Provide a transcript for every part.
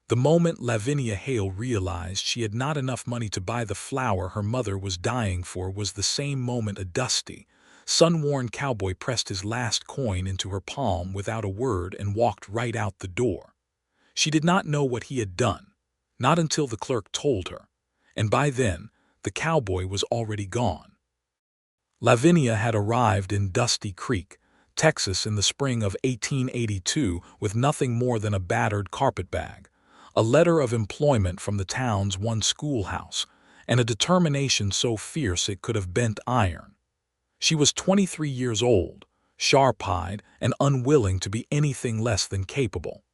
The moment Lavinia Hale realized she had not enough money to buy the flour her mother was dying for was the same moment a dusty, sun-worn cowboy pressed his last coin into her palm without a word and walked right out the door. She did not know what he had done, not until the clerk told her, and by then the cowboy was already gone. Lavinia had arrived in Dusty Creek, Texas in the spring of 1882 with nothing more than a battered carpetbag, a letter of employment from the town's one schoolhouse, and a determination so fierce it could have bent iron. She was 23 years old, sharp-eyed, and unwilling to be anything less than capable.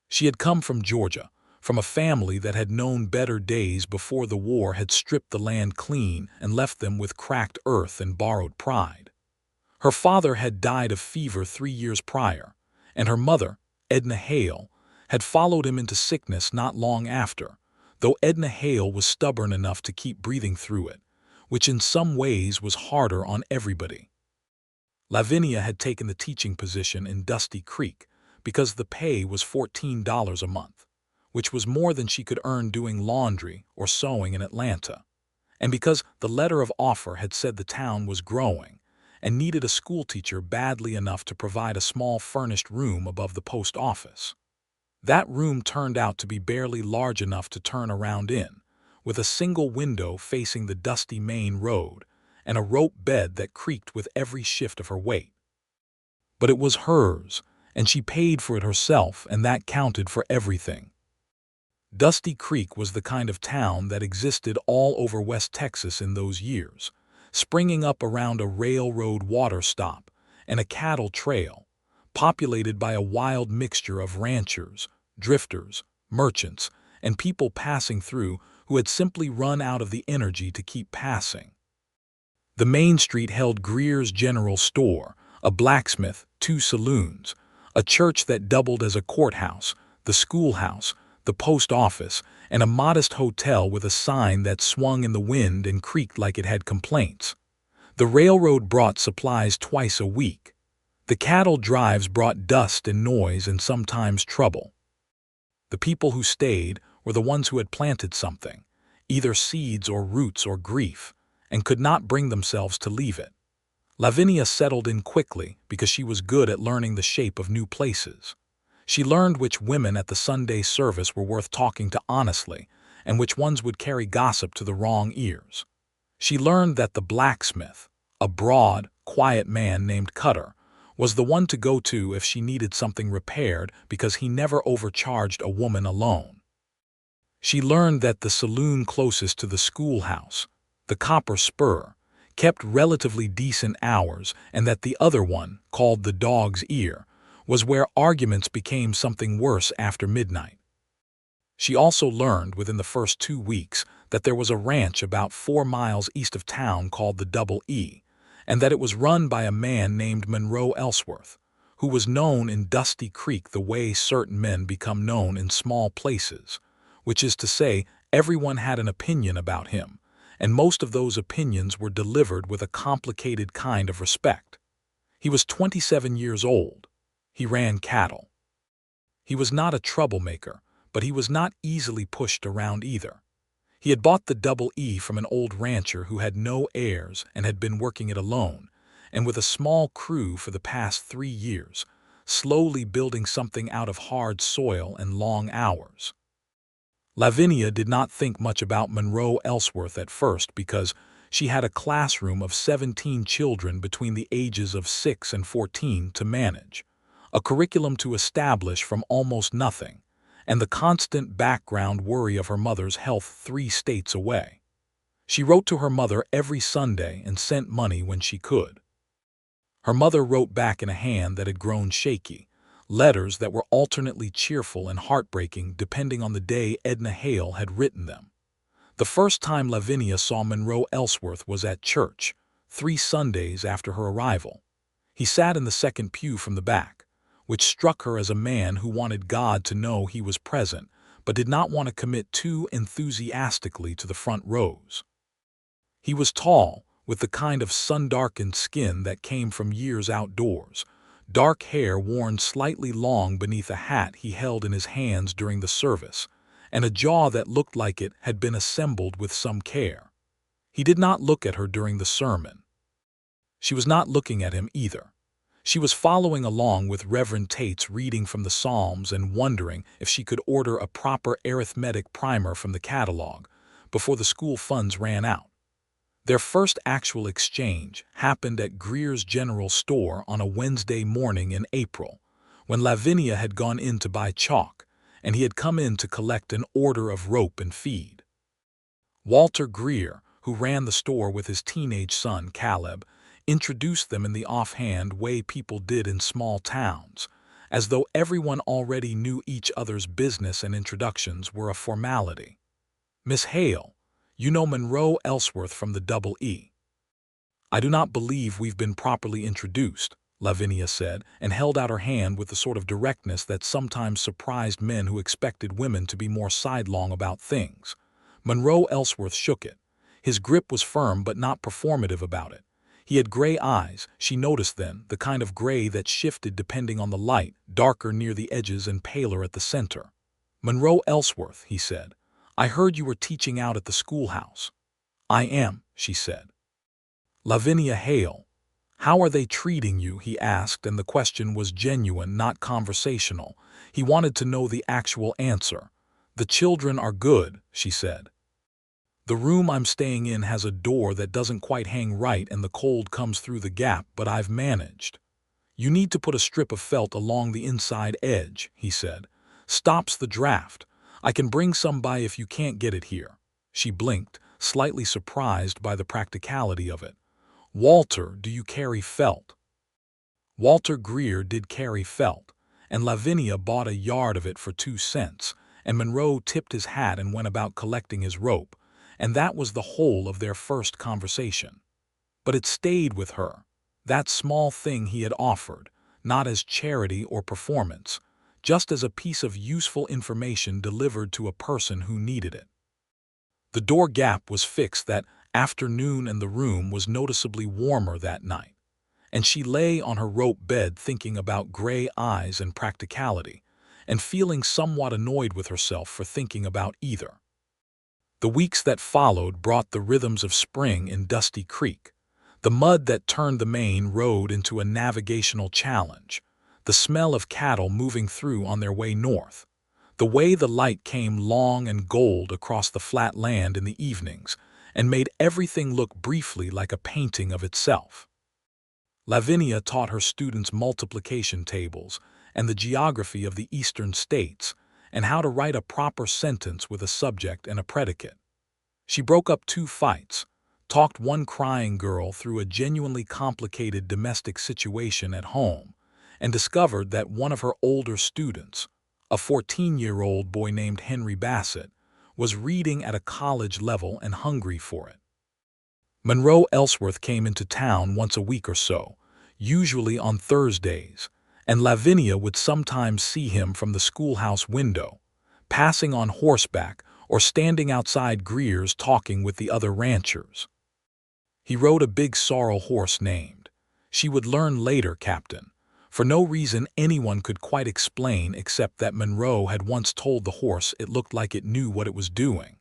She had come from Georgia, from a family that had known better days before the war had stripped the land clean and left them with cracked earth and borrowed pride. Her father had died of fever 3 years prior, and her mother, Edna Hale, had followed him into sickness not long after, though Edna Hale was stubborn enough to keep breathing through it, which in some ways was harder on everybody. Lavinia had taken the teaching position in Dusty Creek because the pay was $14 a month, which was more than she could earn doing laundry or sewing in Atlanta, and because the letter of offer had said the town was growing and needed a schoolteacher badly enough to provide a small furnished room above the post office. That room turned out to be barely large enough to turn around in, with a single window facing the dusty main road and a rope bed that creaked with every shift of her weight. But it was hers, and she paid for it herself, and that counted for everything. Dusty Creek was the kind of town that existed all over West Texas in those years, springing up around a railroad water stop and a cattle trail, populated by a wild mixture of ranchers, drifters, merchants, and people passing through who had simply run out of the energy to keep passing. The main street held Greer's General Store, a blacksmith, 2 saloons, a church that doubled as a courthouse, the schoolhouse, the post office, and a modest hotel with a sign that swung in the wind and creaked like it had complaints. The railroad brought supplies twice a week. The cattle drives brought dust and noise and sometimes trouble. The people who stayed were the ones who had planted something, either seeds or roots or grief, and could not bring themselves to leave it. Lavinia settled in quickly because she was good at learning the shape of new places. She learned which women at the Sunday service were worth talking to honestly, and which ones would carry gossip to the wrong ears. She learned that the blacksmith, a broad, quiet man named Cutter, was the one to go to if she needed something repaired because he never overcharged a woman alone. She learned that the saloon closest to the schoolhouse, the Copper Spur, kept relatively decent hours, and that the other one, called the Dog's Ear, was where arguments became something worse after midnight. She also learned within the first 2 weeks that there was a ranch about 4 miles east of town called the Double E, and that it was run by a man named Monroe Ellsworth, who was known in Dusty Creek the way certain men become known in small places, which is to say, everyone had an opinion about him, and most of those opinions were delivered with a complicated kind of respect. He was 27 years old. He ran cattle. He was not a troublemaker, but he was not easily pushed around either. He had bought the Double E from an old rancher who had no heirs and had been working it alone, and with a small crew for the past 3 years, slowly building something out of hard soil and long hours. Lavinia did not think much about Monroe Ellsworth at first because she had a classroom of 17 children between the ages of 6 and 14 to manage, a curriculum to establish from almost nothing, and the constant background worry of her mother's health 3 states away. She wrote to her mother every Sunday and sent money when she could. Her mother wrote back in a hand that had grown shaky, letters that were alternately cheerful and heartbreaking depending on the day Edna Hale had written them. The first time Lavinia saw Monroe Ellsworth was at church, 3 Sundays after her arrival. He sat in the second pew from the back, which struck her as a man who wanted God to know he was present, but did not want to commit too enthusiastically to the front rows. He was tall, with the kind of sun-darkened skin that came from years outdoors, dark hair worn slightly long beneath a hat he held in his hands during the service, and a jaw that looked like it had been assembled with some care. He did not look at her during the sermon. She was not looking at him either. She was following along with Reverend Tate's reading from the Psalms and wondering if she could order a proper arithmetic primer from the catalog before the school funds ran out. Their first actual exchange happened at Greer's General Store on a Wednesday morning in April, when Lavinia had gone in to buy chalk, and he had come in to collect an order of rope and feed. Walter Greer, who ran the store with his teenage son, Caleb, introduced them in the offhand way people did in small towns, as though everyone already knew each other's business and introductions were a formality. "Miss Hale, you know Monroe Ellsworth from the Double E." "I do not believe we've been properly introduced," Lavinia said, and held out her hand with the sort of directness that sometimes surprised men who expected women to be more sidelong about things. Monroe Ellsworth shook it. His grip was firm but not performative about it. He had gray eyes, she noticed then, the kind of gray that shifted depending on the light, darker near the edges and paler at the center. "Monroe Ellsworth," he said, "I heard you were teaching out at the schoolhouse." "I am," she said. "Lavinia Hale. How are they treating you?" he asked, and the question was genuine, not conversational. He wanted to know the actual answer. "The children are good," she said. "The room I'm staying in has a door that doesn't quite hang right and the cold comes through the gap, but I've managed." "You need to put a strip of felt along the inside edge," he said. "Stops the draft. I can bring some by if you can't get it here." She blinked, slightly surprised by the practicality of it. "Walter, do you carry felt?" Walter Greer did carry felt, and Lavinia bought a yard of it for 2 cents, and Monroe tipped his hat and went about collecting his rope, and that was the whole of their first conversation. But it stayed with her, that small thing he had offered, not as charity or performance, just as a piece of useful information delivered to a person who needed it. The door gap was fixed that afternoon and the room was noticeably warmer that night, and she lay on her rope bed thinking about gray eyes and practicality, and feeling somewhat annoyed with herself for thinking about either. The weeks that followed brought the rhythms of spring in Dusty Creek, the mud that turned the main road into a navigational challenge, the smell of cattle moving through on their way north, the way the light came long and gold across the flat land in the evenings and made everything look briefly like a painting of itself. Lavinia taught her students multiplication tables and the geography of the eastern states and how to write a proper sentence with a subject and a predicate. She broke up 2 fights, talked one crying girl through a genuinely complicated domestic situation at home, and discovered that one of her older students, a 14-year-old boy named Henry Bassett, was reading at a college level and hungry for it. Monroe Ellsworth came into town once a week or so, usually on Thursdays, and Lavinia would sometimes see him from the schoolhouse window, passing on horseback or standing outside Greer's talking with the other ranchers. He rode a big sorrel horse named, she would learn later, Captain, for no reason anyone could quite explain except that Monroe had once told the horse it looked like it knew what it was doing.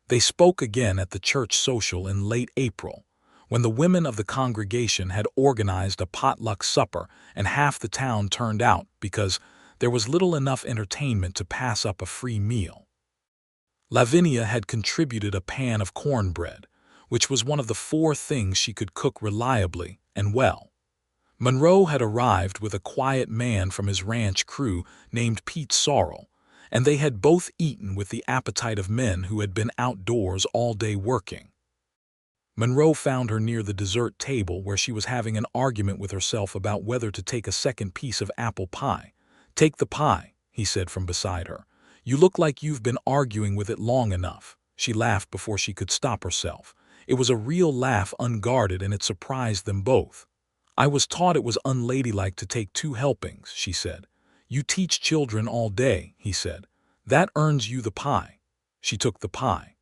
They spoke again at the church social in late April, when the women of the congregation had organized a potluck supper and half the town turned out because there was little enough entertainment to pass up a free meal. Lavinia had contributed a pan of cornbread, which was one of the 4 things she could cook reliably and well. Monroe had arrived with a quiet man from his ranch crew named Pete Sorrell, and they had both eaten with the appetite of men who had been outdoors all day working. Monroe found her near the dessert table where she was having an argument with herself about whether to take a second piece of apple pie. "Take the pie," he said from beside her. "You look like you've been arguing with it long enough." She laughed before she could stop herself. It was a real laugh, unguarded, and it surprised them both. "I was taught it was unladylike to take 2 helpings," she said. "You teach children all day," he said. "That earns you the pie." She took the pie.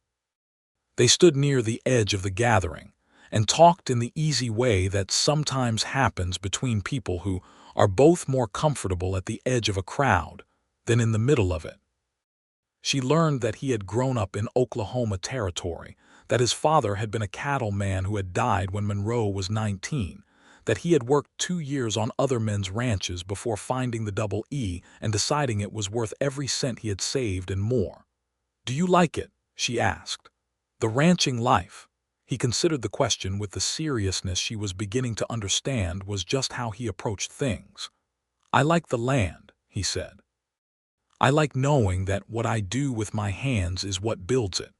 They stood near the edge of the gathering and talked in the easy way that sometimes happens between people who are both more comfortable at the edge of a crowd than in the middle of it. She learned that he had grown up in Oklahoma Territory, that his father had been a cattleman who had died when Monroe was 19, that he had worked 2 years on other men's ranches before finding the double E and deciding it was worth every cent he had saved and more. "Do you like it?" she asked. "The ranching life?" He considered the question with the seriousness she was beginning to understand was just how he approached things. "I like the land," he said. "I like knowing that what I do with my hands is what builds it.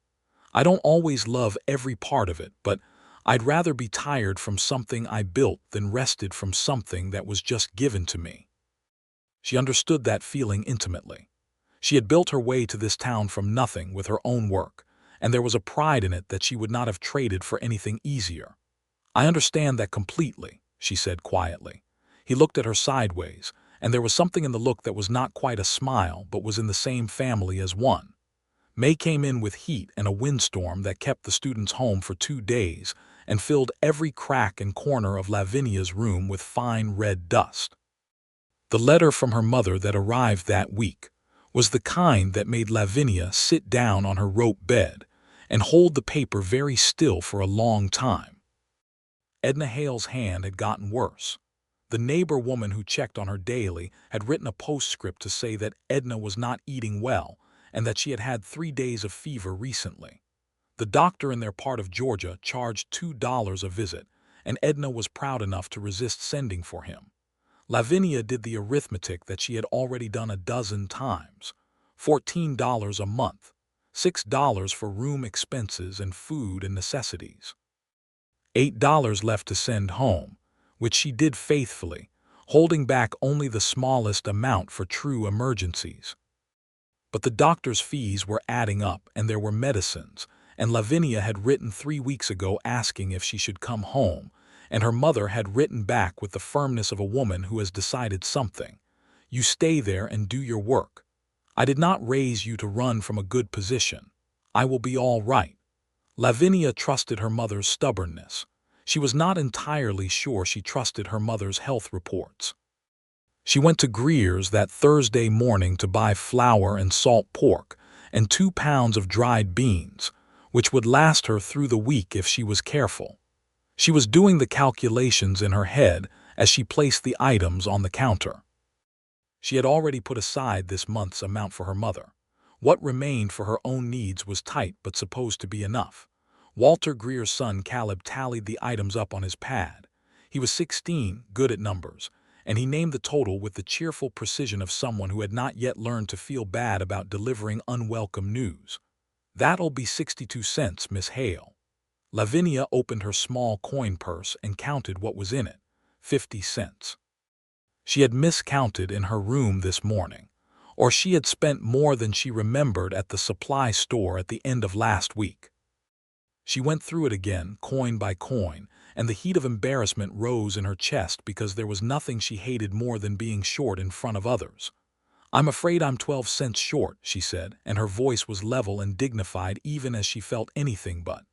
I don't always love every part of it, but I'd rather be tired from something I built than rested from something that was just given to me." She understood that feeling intimately. She had built her way to this town from nothing with her own work, and there was a pride in it that she would not have traded for anything easier. "I understand that completely," she said quietly. He looked at her sideways, and there was something in the look that was not quite a smile but was in the same family as one. May came in with heat and a windstorm that kept the students home for 2 days and filled every crack and corner of Lavinia's room with fine red dust. The letter from her mother that arrived that week was the kind that made Lavinia sit down on her rope bed and hold the paper very still for a long time. Edna Hale's hand had gotten worse. The neighbor woman who checked on her daily had written a postscript to say that Edna was not eating well and that she had had 3 days of fever recently. The doctor in their part of Georgia charged $2 a visit, and Edna was proud enough to resist sending for him. Lavinia did the arithmetic that she had already done a dozen times. $14 a month, $6 for room expenses and food and necessities. $8 left to send home, which she did faithfully, holding back only the smallest amount for true emergencies. But the doctor's fees were adding up, and there were medicines, and Lavinia had written 3 weeks ago asking if she should come home, and her mother had written back with the firmness of a woman who has decided something. "You stay there and do your work. I did not raise you to run from a good position. I will be all right." Lavinia trusted her mother's stubbornness. She was not entirely sure she trusted her mother's health reports. She went to Greer's that Thursday morning to buy flour and salt pork and 2 pounds of dried beans, which would last her through the week if she was careful. She was doing the calculations in her head as she placed the items on the counter. She had already put aside this month's amount for her mother. What remained for her own needs was tight but supposed to be enough. Walter Greer's son Caleb tallied the items up on his pad. He was 16, good at numbers, and he named the total with the cheerful precision of someone who had not yet learned to feel bad about delivering unwelcome news. "That'll be 62 cents, Miss Hale." Lavinia opened her small coin purse and counted what was in it, 50 cents. She had miscounted in her room this morning, or she had spent more than she remembered at the supply store at the end of last week. She went through it again, coin by coin, and the heat of embarrassment rose in her chest because there was nothing she hated more than being short in front of others. "I'm afraid I'm 12 cents short," she said, and her voice was level and dignified even as she felt anything but.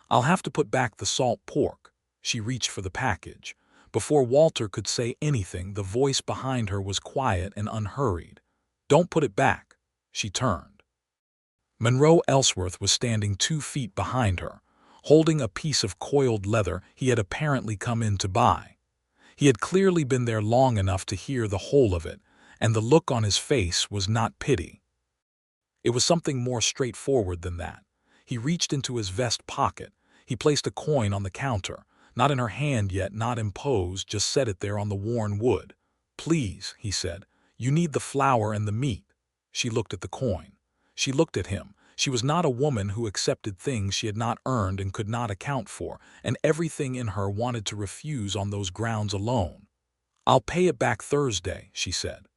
"I'll have to put back the salt pork." She reached for the package. Before Walter could say anything, the voice behind her was quiet and unhurried. "Don't put it back." She turned. Monroe Ellsworth was standing 2 feet behind her, holding a piece of coiled leather he had apparently come in to buy. He had clearly been there long enough to hear the whole of it, and the look on his face was not pity. It was something more straightforward than that. He reached into his vest pocket. He placed a coin on the counter, not in her hand yet, not imposed, just set it there on the worn wood. "Please," he said, "you need the flour and the meat." She looked at the coin. She looked at him. She was not a woman who accepted things she had not earned and could not account for, and everything in her wanted to refuse on those grounds alone. "I'll pay it back Thursday," she said.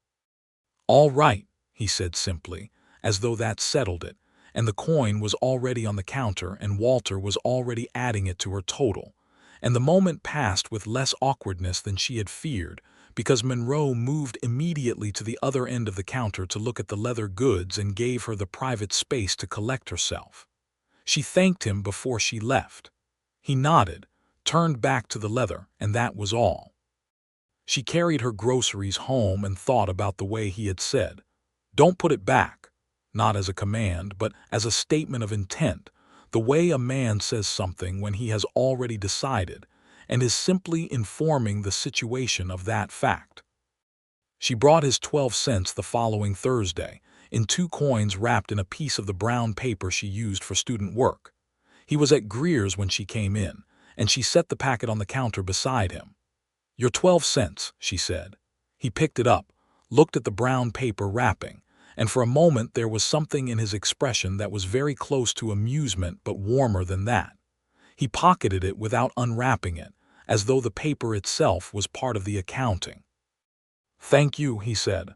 "All right," he said simply, as though that settled it, and the coin was already on the counter and Walter was already adding it to her total. And the moment passed with less awkwardness than she had feared, because Monroe moved immediately to the other end of the counter to look at the leather goods and gave her the private space to collect herself. She thanked him before she left. He nodded, turned back to the leather, and that was all. She carried her groceries home and thought about the way he had said, "Don't put it back," not as a command, but as a statement of intent, the way a man says something when he has already decided and is simply informing the situation of that fact. She brought his 12 cents the following Thursday, in 2 coins wrapped in a piece of the brown paper she used for student work. He was at Greer's when she came in, and she set the packet on the counter beside him. "Your 12 cents, she said. He picked it up, looked at the brown paper wrapping, and for a moment there was something in his expression that was very close to amusement but warmer than that. He pocketed it without unwrapping it, as though the paper itself was part of the accounting. "Thank you," he said.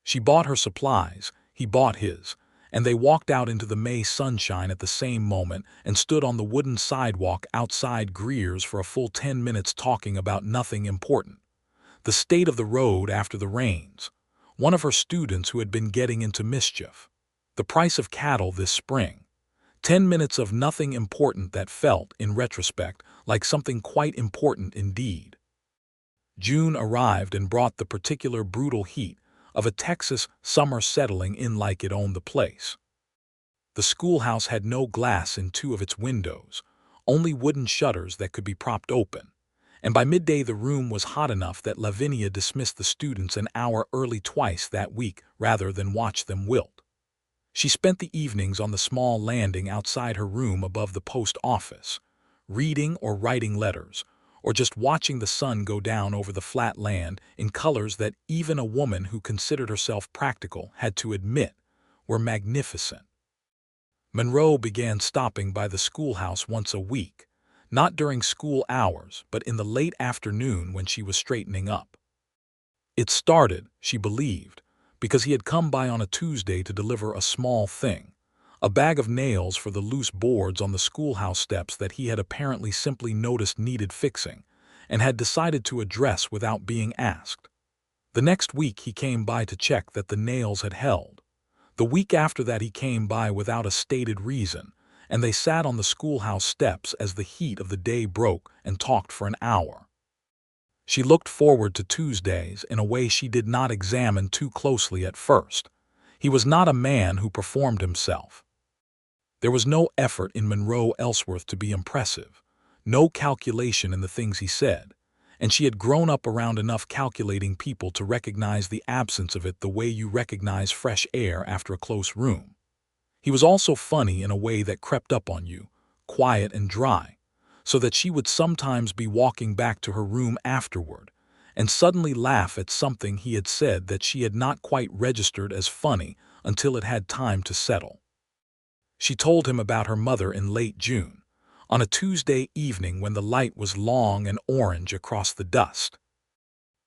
She bought her supplies, he bought his, and they walked out into the May sunshine at the same moment and stood on the wooden sidewalk outside Greer's for a full 10 minutes talking about nothing important. The state of the road after the rains, one of her students who had been getting into mischief, the price of cattle this spring. 10 minutes of nothing important that felt, in retrospect, like something quite important indeed. June arrived and brought the particular brutal heat of a Texas summer settling in like it owned the place. The schoolhouse had no glass in 2 of its windows, only wooden shutters that could be propped open, and by midday the room was hot enough that Lavinia dismissed the students an hour early twice that week rather than watch them wilt. She spent the evenings on the small landing outside her room above the post office, reading or writing letters, or just watching the sun go down over the flat land in colors that even a woman who considered herself practical had to admit were magnificent. Monroe began stopping by the schoolhouse once a week, not during school hours, but in the late afternoon when she was straightening up. It started, she believed, because he had come by on a Tuesday to deliver a small thing, a bag of nails for the loose boards on the schoolhouse steps that he had apparently simply noticed needed fixing, and had decided to address without being asked. The next week he came by to check that the nails had held. The week after that he came by without a stated reason, and they sat on the schoolhouse steps as the heat of the day broke and talked for an hour. She looked forward to Tuesdays in a way she did not examine too closely at first. He was not a man who performed himself. There was no effort in Monroe Ellsworth to be impressive, no calculation in the things he said, and she had grown up around enough calculating people to recognize the absence of it the way you recognize fresh air after a close room. He was also funny in a way that crept up on you, quiet and dry, so that she would sometimes be walking back to her room afterward and suddenly laugh at something he had said that she had not quite registered as funny until it had time to settle. She told him about her mother in late June, on a Tuesday evening when the light was long and orange across the dust.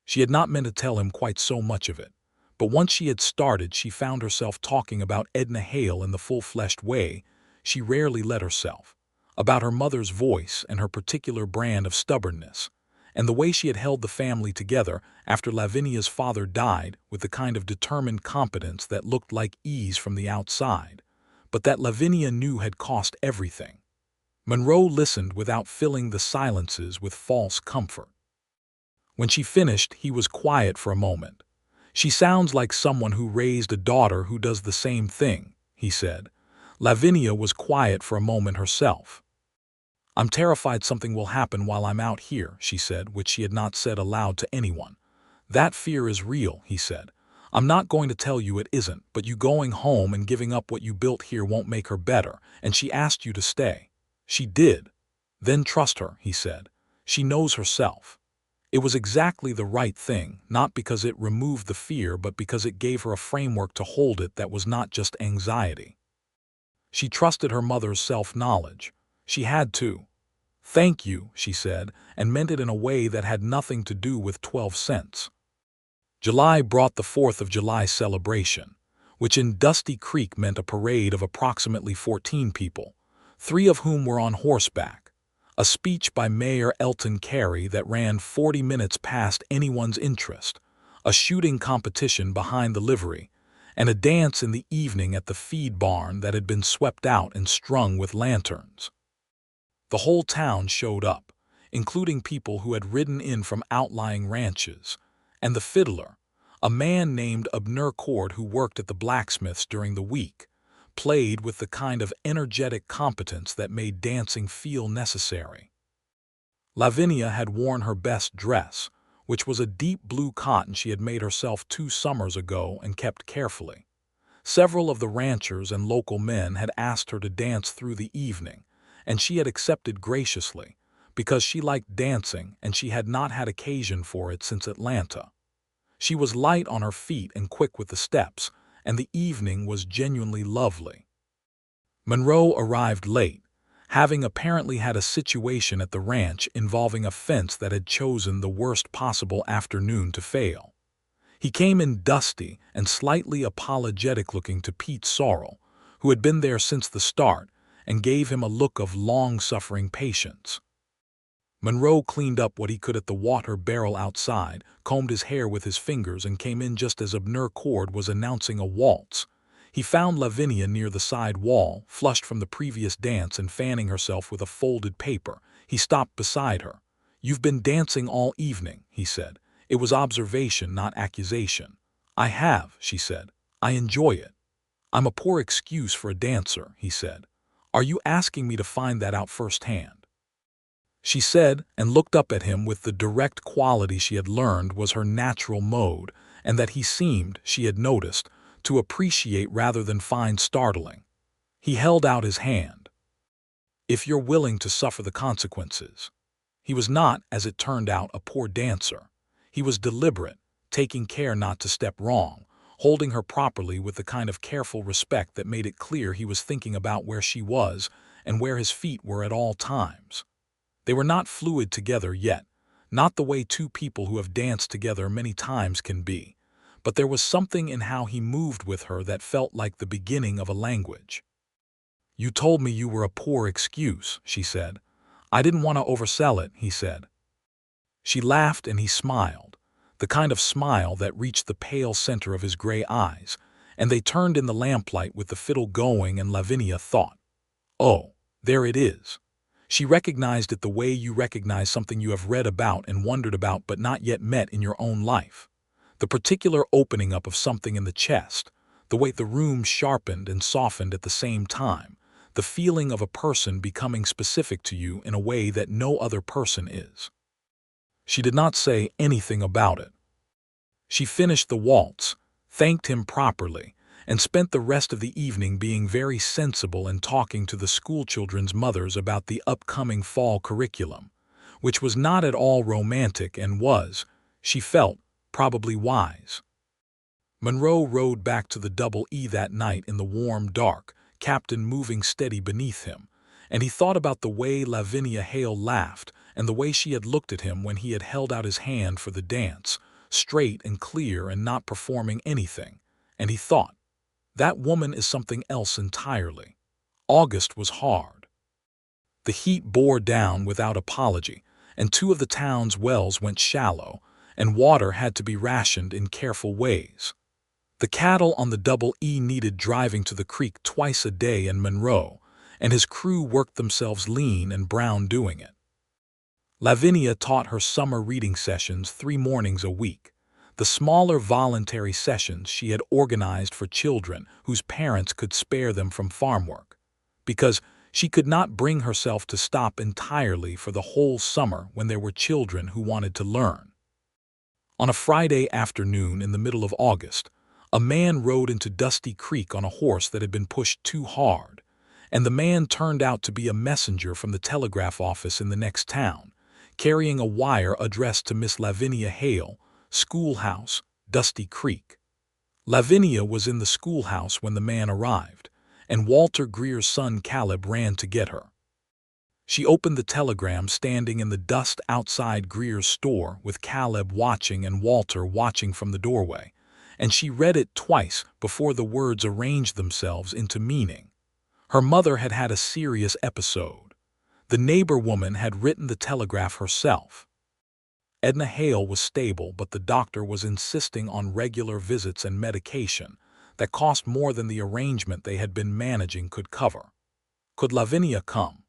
She had not meant to tell him quite so much of it, but once she had started she found herself talking about Edna Hale in the full-fleshed way she rarely let herself, about her mother's voice and her particular brand of stubbornness, and the way she had held the family together after Lavinia's father died with the kind of determined competence that looked like ease from the outside, but that Lavinia knew had cost everything. Monroe listened without filling the silences with false comfort. When she finished, he was quiet for a moment. "She sounds like someone who raised a daughter who does the same thing," he said. Lavinia was quiet for a moment herself. "I'm terrified something will happen while I'm out here," she said, which she had not said aloud to anyone. "That fear is real," he said. "I'm not going to tell you it isn't, but you going home and giving up what you built here won't make her better, and she asked you to stay." "She did." "Then trust her," he said. "She knows herself." It was exactly the right thing, not because it removed the fear but because it gave her a framework to hold it that was not just anxiety. She trusted her mother's self-knowledge. She had to. "Thank you," she said, and meant it in a way that had nothing to do with 12 cents. July brought the 4th of July celebration, which in Dusty Creek meant a parade of approximately 14 people, 3 of whom were on horseback, a speech by Mayor Elton Carey that ran 40 minutes past anyone's interest, a shooting competition behind the livery, and a dance in the evening at the feed barn that had been swept out and strung with lanterns. The whole town showed up, including people who had ridden in from outlying ranches, and the fiddler, a man named Abner Cord who worked at the blacksmith's during the week, played with the kind of energetic competence that made dancing feel necessary. Lavinia had worn her best dress, which was a deep blue cotton she had made herself 2 summers ago and kept carefully. Several of the ranchers and local men had asked her to dance through the evening, and she had accepted graciously, because she liked dancing and she had not had occasion for it since Atlanta. She was light on her feet and quick with the steps, and the evening was genuinely lovely. Monroe arrived late, having apparently had a situation at the ranch involving a fence that had chosen the worst possible afternoon to fail. He came in dusty and slightly apologetic-looking to Pete Sorrell, who had been there since the start, and gave him a look of long-suffering patience. Monroe cleaned up what he could at the water barrel outside, combed his hair with his fingers, and came in just as Abner Cord was announcing a waltz. He found Lavinia near the side wall, flushed from the previous dance and fanning herself with a folded paper. He stopped beside her. "You've been dancing all evening," he said. It was observation, not accusation. "I have," she said. "I enjoy it." "I'm a poor excuse for a dancer," he said. "Are you asking me to find that out firsthand?" She said, and looked up at him with the direct quality she had learned was her natural mode, and that he seemed, she had noticed, to appreciate rather than find startling. He held out his hand. "If you're willing to suffer the consequences." He was not, as it turned out, a poor dancer. He was deliberate, taking care not to step wrong, holding her properly with the kind of careful respect that made it clear he was thinking about where she was and where his feet were at all times. They were not fluid together yet, not the way 2 people who have danced together many times can be, but there was something in how he moved with her that felt like the beginning of a language. "You told me you were a poor excuse," she said. "I didn't want to oversell it," he said. She laughed and he smiled, the kind of smile that reached the pale center of his gray eyes, and they turned in the lamplight with the fiddle going, and Lavinia thought, "Oh, there it is." She recognized it the way you recognize something you have read about and wondered about but not yet met in your own life. The particular opening up of something in the chest, the way the room sharpened and softened at the same time, the feeling of a person becoming specific to you in a way that no other person is. She did not say anything about it. She finished the waltz, thanked him properly, and spent the rest of the evening being very sensible and talking to the schoolchildren's mothers about the upcoming fall curriculum, which was not at all romantic and was, she felt, probably wise. Monroe rode back to the Double E that night in the warm dark, Captain moving steady beneath him, and he thought about the way Lavinia Hale laughed and the way she had looked at him when he had held out his hand for the dance, straight and clear and not performing anything, and he thought, that woman is something else entirely. August was hard. The heat bore down without apology, and 2 of the town's wells went shallow, and water had to be rationed in careful ways. The cattle on the Double E needed driving to the creek twice a day, and Monroe and his crew worked themselves lean and brown doing it. Lavinia taught her summer reading sessions 3 mornings a week, the smaller voluntary sessions she had organized for children whose parents could spare them from farm work, because she could not bring herself to stop entirely for the whole summer when there were children who wanted to learn. On a Friday afternoon in the middle of August, a man rode into Dusty Creek on a horse that had been pushed too hard, and the man turned out to be a messenger from the telegraph office in the next town, carrying a wire addressed to Miss Lavinia Hale, Schoolhouse, Dusty Creek. Lavinia was in the schoolhouse when the man arrived, and Walter Greer's son Caleb ran to get her. She opened the telegram standing in the dust outside Greer's store with Caleb watching and Walter watching from the doorway, and she read it twice before the words arranged themselves into meaning. Her mother had had a serious episode. The neighbor woman had written the telegraph herself. Edna Hale was stable, but the doctor was insisting on regular visits and medication that cost more than the arrangement they had been managing could cover. Could Lavinia come?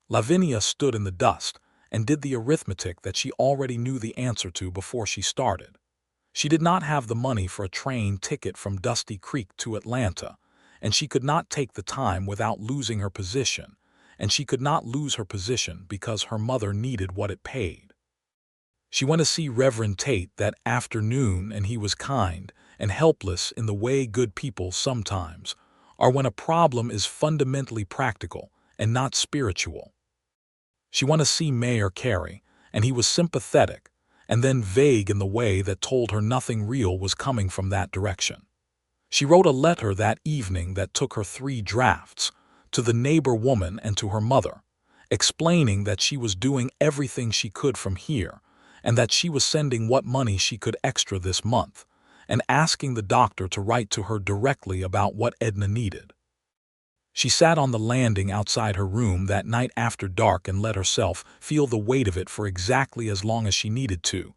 Lavinia stood in the dust, and did the arithmetic that she already knew the answer to before she started. She did not have the money for a train ticket from Dusty Creek to Atlanta, and she could not take the time without losing her position, and she could not lose her position because her mother needed what it paid. She went to see Reverend Tate that afternoon, and he was kind and helpless in the way good people sometimes are when a problem is fundamentally practical and not spiritual. She went to see Mayor Carey, and he was sympathetic and then vague in the way that told her nothing real was coming from that direction. She wrote a letter that evening that took her 3 drafts, to the neighbor woman and to her mother, explaining that she was doing everything she could from here and that she was sending what money she could extra this month, and asking the doctor to write to her directly about what Edna needed. She sat on the landing outside her room that night after dark and let herself feel the weight of it for exactly as long as she needed to,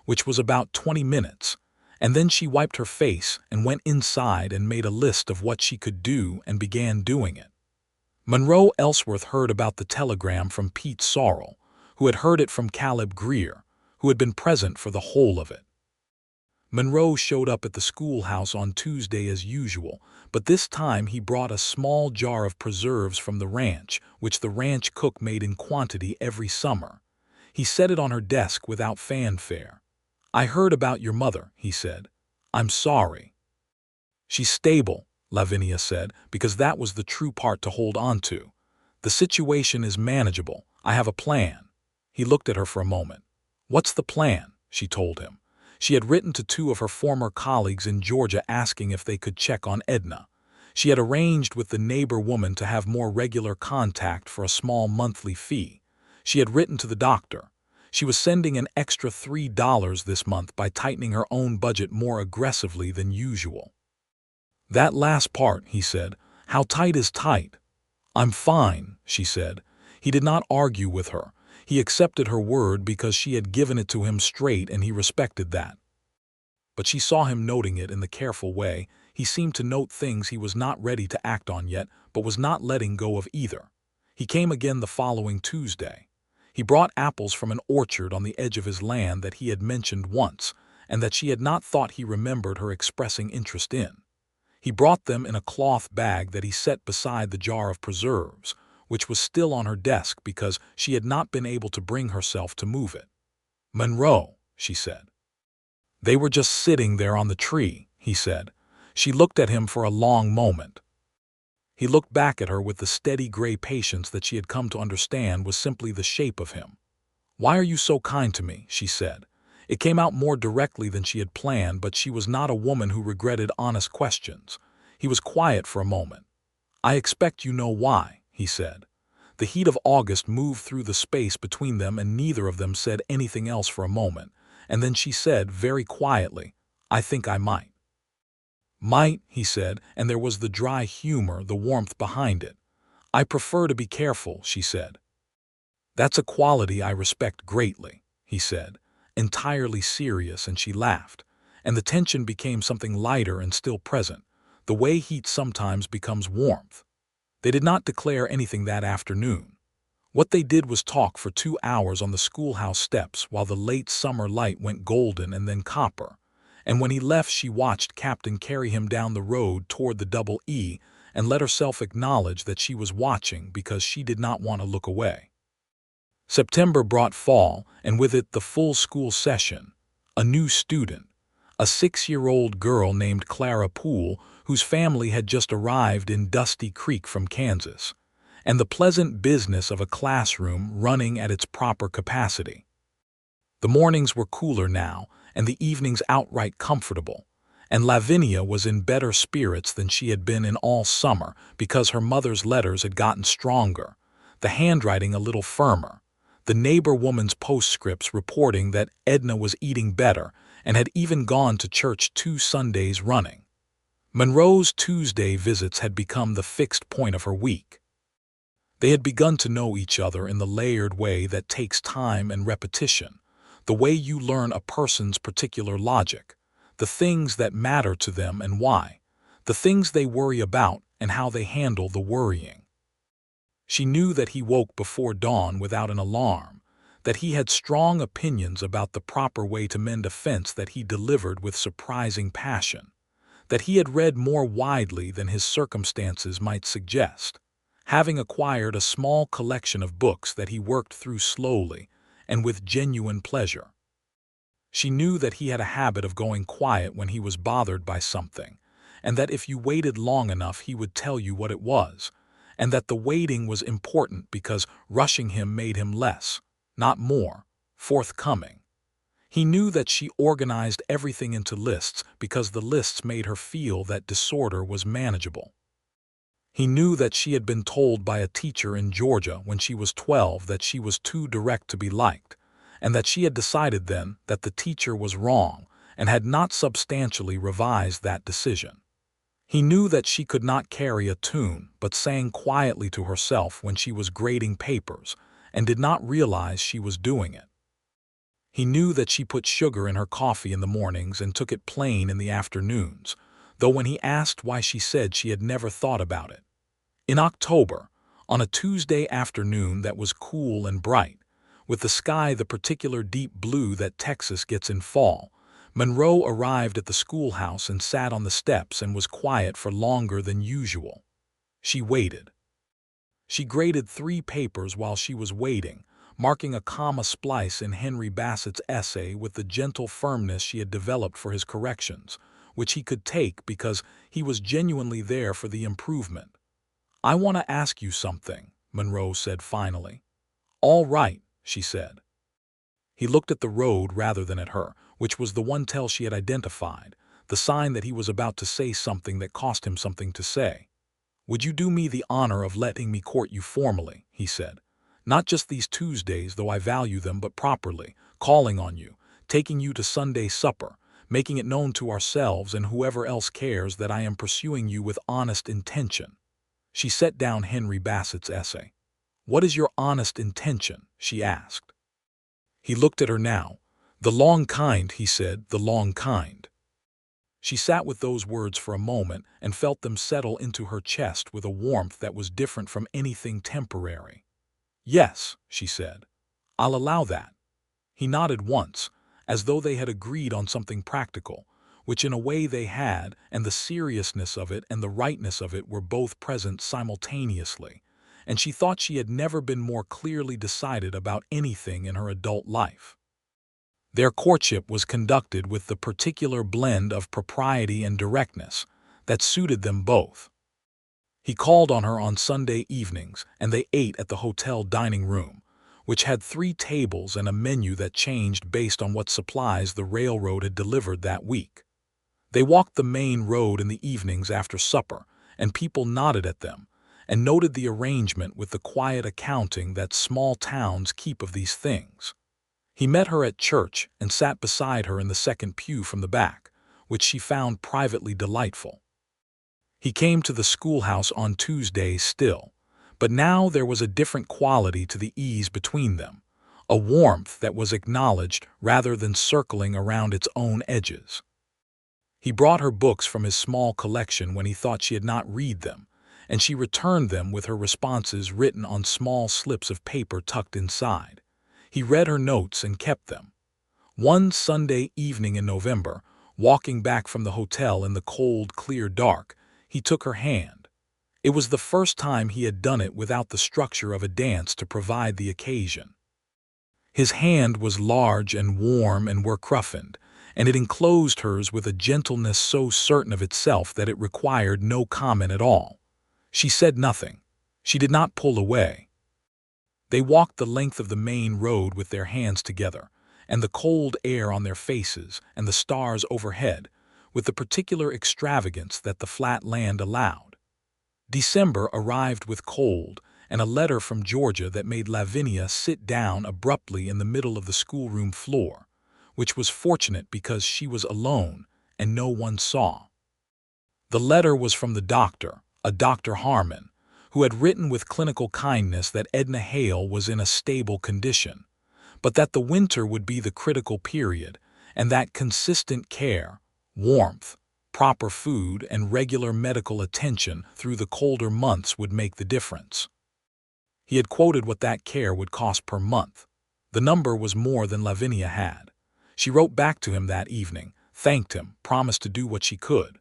which was about 20 minutes, and then she wiped her face and went inside and made a list of what she could do and began doing it. Monroe Ellsworth heard about the telegram from Pete Sorrell, who had heard it from Caleb Greer, who had been present for the whole of it. Monroe showed up at the schoolhouse on Tuesday as usual, but this time he brought a small jar of preserves from the ranch, which the ranch cook made in quantity every summer. He set it on her desk without fanfare. "I heard about your mother," he said. "I'm sorry." "She's stable," Lavinia said, because that was the true part to hold on to. "The situation is manageable. I have a plan." He looked at her for a moment. "What's the plan?" she told him. She had written to 2 of her former colleagues in Georgia asking if they could check on Edna. She had arranged with the neighbor woman to have more regular contact for a small monthly fee. She had written to the doctor. She was sending an extra $3 this month by tightening her own budget more aggressively than usual. "That last part," he said. "How tight is tight?" "I'm fine," she said. He did not argue with her. He accepted her word because she had given it to him straight, and he respected that. But she saw him noting it in the careful way. He seemed to note things he was not ready to act on yet, but was not letting go of either. He came again the following Tuesday. He brought apples from an orchard on the edge of his land that he had mentioned once, and that she had not thought he remembered her expressing interest in. He brought them in a cloth bag that he set beside the jar of preserves, which was still on her desk because she had not been able to bring herself to move it. "Monroe," she said. "They were just sitting there on the tree," he said. She looked at him for a long moment. He looked back at her with the steady gray patience that she had come to understand was simply the shape of him. "Why are you so kind to me?" she said. It came out more directly than she had planned, but she was not a woman who regretted honest questions. He was quiet for a moment. "I expect you know why," he said. The heat of August moved through the space between them, and neither of them said anything else for a moment, and then she said very quietly, "I think I might." "Might," he said, and there was the dry humor, the warmth behind it. "I prefer to be careful," she said. "That's a quality I respect greatly," he said, entirely serious, and she laughed, and the tension became something lighter and still present, the way heat sometimes becomes warmth. They did not declare anything that afternoon. What they did was talk for 2 hours on the schoolhouse steps while the late summer light went golden and then copper, and when he left she watched Captain carry him down the road toward the Double E and let herself acknowledge that she was watching because she did not want to look away. September brought fall, and with it the full school session. A new student, a 6-year-old girl named Clara Poole, whose family had just arrived in Dusty Creek from Kansas, and the pleasant business of a classroom running at its proper capacity. The mornings were cooler now, and the evenings outright comfortable, and Lavinia was in better spirits than she had been in all summer because her mother's letters had gotten stronger, the handwriting a little firmer, the neighbor woman's postscripts reporting that Edna was eating better and had even gone to church 2 Sundays running. Monroe's Tuesday visits had become the fixed point of her week. They had begun to know each other in the layered way that takes time and repetition, the way you learn a person's particular logic, the things that matter to them and why, the things they worry about and how they handle the worrying. She knew that he woke before dawn without an alarm, that he had strong opinions about the proper way to mend a fence that he delivered with surprising passion, that he had read more widely than his circumstances might suggest, having acquired a small collection of books that he worked through slowly and with genuine pleasure. She knew that he had a habit of going quiet when he was bothered by something, and that if you waited long enough he would tell you what it was, and that the waiting was important because rushing him made him less, not more, forthcoming. He knew that she organized everything into lists because the lists made her feel that disorder was manageable. He knew that she had been told by a teacher in Georgia when she was 12 that she was too direct to be liked, and that she had decided then that the teacher was wrong and had not substantially revised that decision. He knew that she could not carry a tune but sang quietly to herself when she was grading papers and did not realize she was doing it. He knew that she put sugar in her coffee in the mornings and took it plain in the afternoons, though when he asked why she said she had never thought about it. In October, on a Tuesday afternoon that was cool and bright, with the sky the particular deep blue that Texas gets in fall, Monroe arrived at the schoolhouse and sat on the steps and was quiet for longer than usual. She waited. She graded 3 papers while she was waiting, marking a comma splice in Henry Bassett's essay with the gentle firmness she had developed for his corrections, which he could take because he was genuinely there for the improvement. "I want to ask you something," Monroe said finally. "All right," she said. He looked at the road rather than at her, which was the one tell she had identified, the sign that he was about to say something that cost him something to say. "Would you do me the honor of letting me court you formally?" he said. "Not just these Tuesdays, though I value them, but properly, calling on you, taking you to Sunday supper, making it known to ourselves and whoever else cares that I am pursuing you with honest intention." She set down Henry Bassett's essay. "What is your honest intention?" she asked. He looked at her now. "The long kind," he said, "the long kind." She sat with those words for a moment and felt them settle into her chest with a warmth that was different from anything temporary. "Yes," she said, "I'll allow that." He nodded once, as though they had agreed on something practical, which in a way they had, and the seriousness of it and the rightness of it were both present simultaneously, and she thought she had never been more clearly decided about anything in her adult life. Their courtship was conducted with the particular blend of propriety and directness that suited them both. He called on her on Sunday evenings, and they ate at the hotel dining room, which had 3 tables and a menu that changed based on what supplies the railroad had delivered that week. They walked the main road in the evenings after supper, and people nodded at them, and noted the arrangement with the quiet accounting that small towns keep of these things. He met her at church and sat beside her in the second pew from the back, which she found privately delightful. He came to the schoolhouse on Tuesdays still, but now there was a different quality to the ease between them, a warmth that was acknowledged rather than circling around its own edges. He brought her books from his small collection when he thought she had not read them, and she returned them with her responses written on small slips of paper tucked inside. He read her notes and kept them. One Sunday evening in November, walking back from the hotel in the cold, clear dark, he took her hand. It was the first time he had done it without the structure of a dance to provide the occasion. His hand was large and warm and work-roughened, and it enclosed hers with a gentleness so certain of itself that it required no comment at all. She said nothing. She did not pull away. They walked the length of the main road with their hands together, and the cold air on their faces and the stars overhead, with the particular extravagance that the flat land allowed. December arrived with cold, and a letter from Georgia that made Lavinia sit down abruptly in the middle of the schoolroom floor, which was fortunate because she was alone and no one saw. The letter was from the doctor, a Dr. Harmon, who had written with clinical kindness that Edna Hale was in a stable condition, but that the winter would be the critical period, and that consistent care, warmth, proper food, and regular medical attention through the colder months would make the difference. He had quoted what that care would cost per month. The number was more than Lavinia had. She wrote back to him that evening, thanked him, promised to do what she could.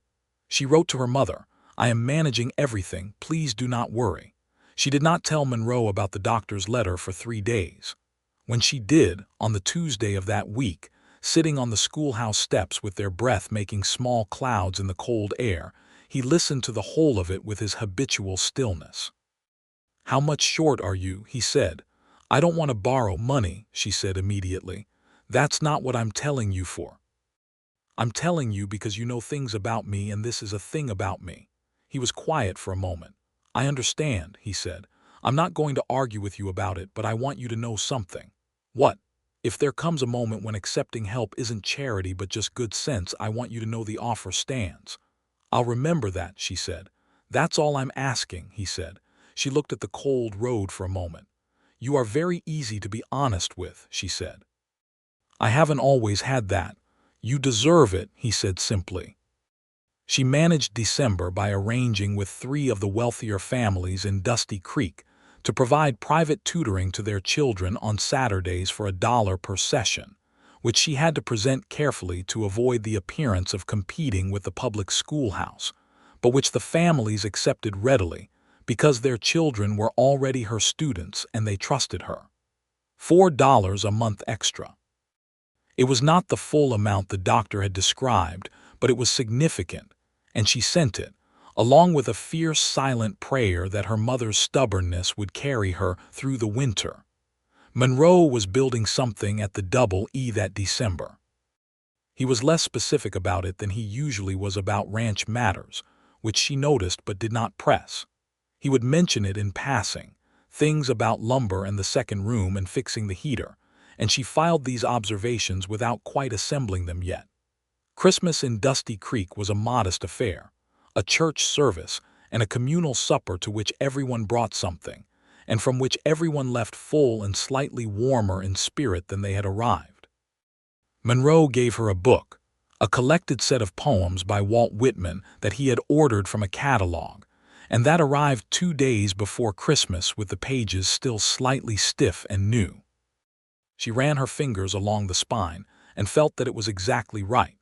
She wrote to her mother, "I am managing everything, please do not worry." She did not tell Monroe about the doctor's letter for 3 days. When she did, on the Tuesday of that week, sitting on the schoolhouse steps with their breath making small clouds in the cold air, he listened to the whole of it with his habitual stillness. "How much short are you?" he said. "I don't want to borrow money," she said immediately. "That's not what I'm telling you for. I'm telling you because you know things about me and this is a thing about me." He was quiet for a moment. "I understand," he said. "I'm not going to argue with you about it, but I want you to know something." "What?" "If there comes a moment when accepting help isn't charity but just good sense, I want you to know the offer stands." "I'll remember that," she said. "That's all I'm asking," he said. She looked at the cold road for a moment. "You are very easy to be honest with," she said. "I haven't always had that." "You deserve it," he said simply. She managed December by arranging with 3 of the wealthier families in Dusty Creek to provide private tutoring to their children on Saturdays for $1 per session, which she had to present carefully to avoid the appearance of competing with the public schoolhouse, but which the families accepted readily because their children were already her students and they trusted her. $4 a month extra. It was not the full amount the doctor had described, but it was significant, and she sent it, along with a fierce silent prayer that her mother's stubbornness would carry her through the winter. Monroe was building something at the Double E that December. He was less specific about it than he usually was about ranch matters, which she noticed but did not press. He would mention it in passing, things about lumber and the second room and fixing the heater, and she filed these observations without quite assembling them yet. Christmas in Dusty Creek was a modest affair, a church service and a communal supper to which everyone brought something, and from which everyone left full and slightly warmer in spirit than they had arrived. Monroe gave her a book, a collected set of poems by Walt Whitman that he had ordered from a catalog, and that arrived 2 days before Christmas with the pages still slightly stiff and new. She ran her fingers along the spine and felt that it was exactly right.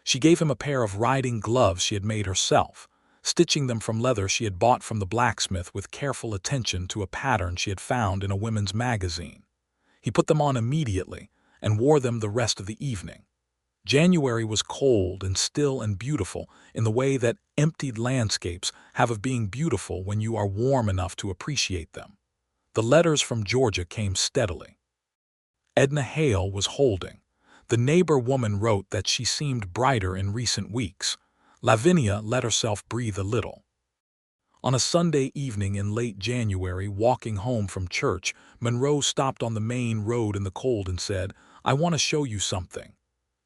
She gave him a pair of riding gloves she had made herself, stitching them from leather she had bought from the blacksmith with careful attention to a pattern she had found in a women's magazine. He put them on immediately and wore them the rest of the evening. January was cold and still and beautiful in the way that emptied landscapes have of being beautiful when you are warm enough to appreciate them. The letters from Georgia came steadily. Edna Hale was holding. The neighbor woman wrote that she seemed brighter in recent weeks. Lavinia let herself breathe a little. On a Sunday evening in late January, walking home from church, Monroe stopped on the main road in the cold and said, "I want to show you something."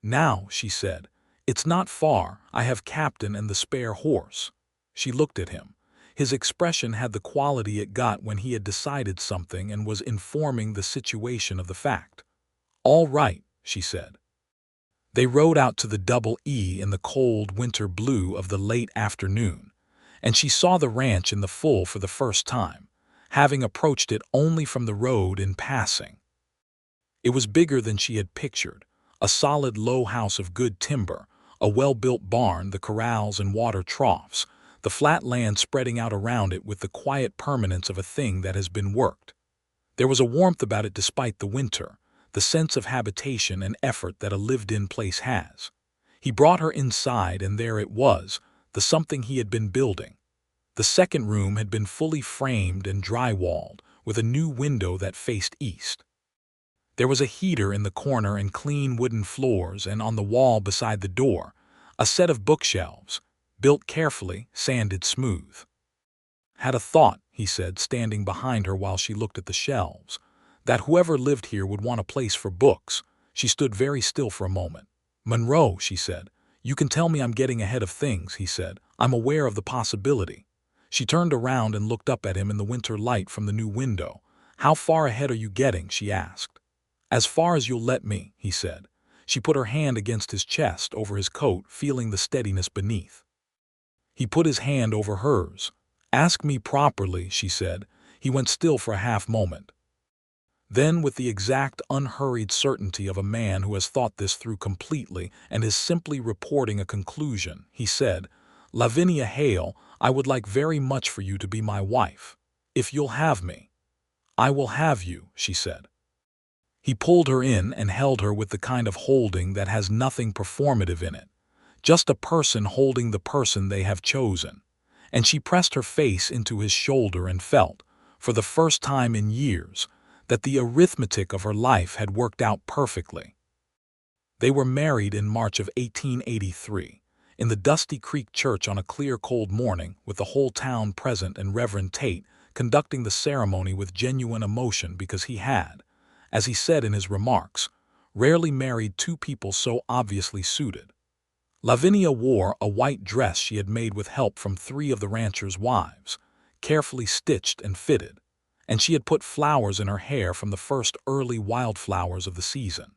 "Now," she said. "It's not far. I have Captain and the spare horse." She looked at him. His expression had the quality it got when he had decided something and was informing the situation of the fact. "All right," she said. They rode out to the Double E in the cold winter blue of the late afternoon, and she saw the ranch in the full for the first time, having approached it only from the road in passing. It was bigger than she had pictured, a solid low house of good timber, a well-built barn, the corrals and water troughs, the flat land spreading out around it with the quiet permanence of a thing that has been worked. There was a warmth about it despite the winter, the sense of habitation and effort that a lived-in place has. He brought her inside, and there it was, the something he had been building. The second room had been fully framed and dry-walled, with a new window that faced east. There was a heater in the corner and clean wooden floors, and on the wall beside the door, a set of bookshelves, built carefully, sanded smooth. "Had a thought," he said, standing behind her while she looked at the shelves, "that whoever lived here would want a place for books." She stood very still for a moment. "Monroe," she said. "You can tell me I'm getting ahead of things," he said. "I'm aware of the possibility." She turned around and looked up at him in the winter light from the new window. "How far ahead are you getting?" she asked. "As far as you'll let me," he said. She put her hand against his chest over his coat, feeling the steadiness beneath. He put his hand over hers. "Ask me properly," she said. He went still for a half moment. Then, with the exact unhurried certainty of a man who has thought this through completely and is simply reporting a conclusion, he said, "Lavinia Hale, I would like very much for you to be my wife. If you'll have me." "I will have you," she said. He pulled her in and held her with the kind of holding that has nothing performative in it, just a person holding the person they have chosen. And she pressed her face into his shoulder and felt, for the first time in years, that the arithmetic of her life had worked out perfectly. They were married in March of 1883, in the Dusty Creek Church on a clear cold morning, with the whole town present and Reverend Tate conducting the ceremony with genuine emotion because he had, as he said in his remarks, rarely married two people so obviously suited. Lavinia wore a white dress she had made with help from 3 of the ranchers' wives, carefully stitched and fitted, and she had put flowers in her hair from the first early wildflowers of the season.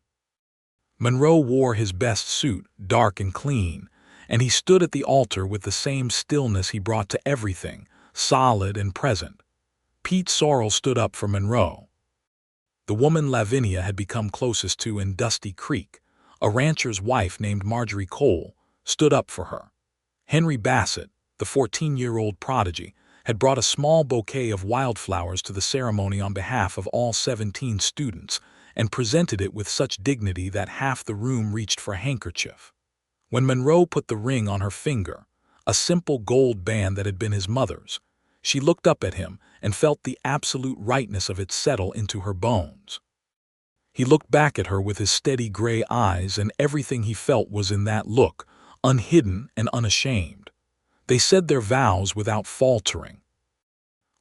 Monroe wore his best suit, dark and clean, and he stood at the altar with the same stillness he brought to everything, solid and present. Pete Sorrell stood up for Monroe. The woman Lavinia had become closest to in Dusty Creek, a rancher's wife named Marjorie Cole, stood up for her. Henry Bassett, the 14-year-old prodigy, had brought a small bouquet of wildflowers to the ceremony on behalf of all 17 students and presented it with such dignity that half the room reached for a handkerchief. When Monroe put the ring on her finger, a simple gold band that had been his mother's, she looked up at him and felt the absolute rightness of it settle into her bones. He looked back at her with his steady gray eyes, and everything he felt was in that look, unhidden and unashamed. They said their vows without faltering.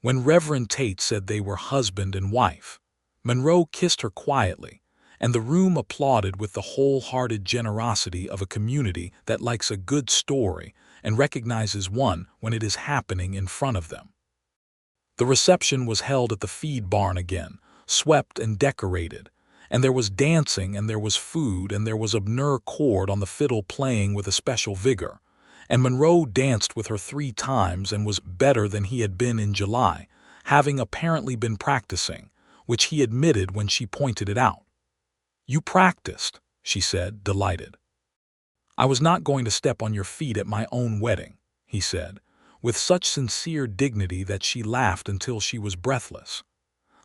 When Reverend Tate said they were husband and wife, Monroe kissed her quietly, and the room applauded with the wholehearted generosity of a community that likes a good story and recognizes one when it is happening in front of them. The reception was held at the feed barn again, swept and decorated, and there was dancing and there was food and there was a Bnur chord on the fiddle playing with a special vigor, and Monroe danced with her 3 times and was better than he had been in July, having apparently been practicing, which he admitted when she pointed it out. "You practiced," she said, delighted. "I was not going to step on your feet at my own wedding," he said, with such sincere dignity that she laughed until she was breathless.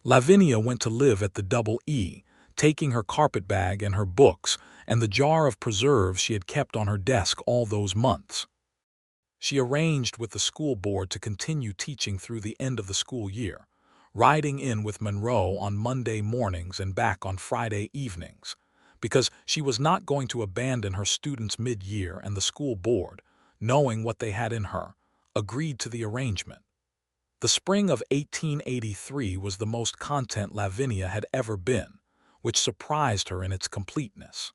Lavinia went to live at the Double E, taking her carpetbag and her books and the jar of preserves she had kept on her desk all those months. She arranged with the school board to continue teaching through the end of the school year, riding in with Monroe on Monday mornings and back on Friday evenings, because she was not going to abandon her students mid-year, and the school board, knowing what they had in her, agreed to the arrangement. The spring of 1883 was the most content Lavinia had ever been, which surprised her in its completeness.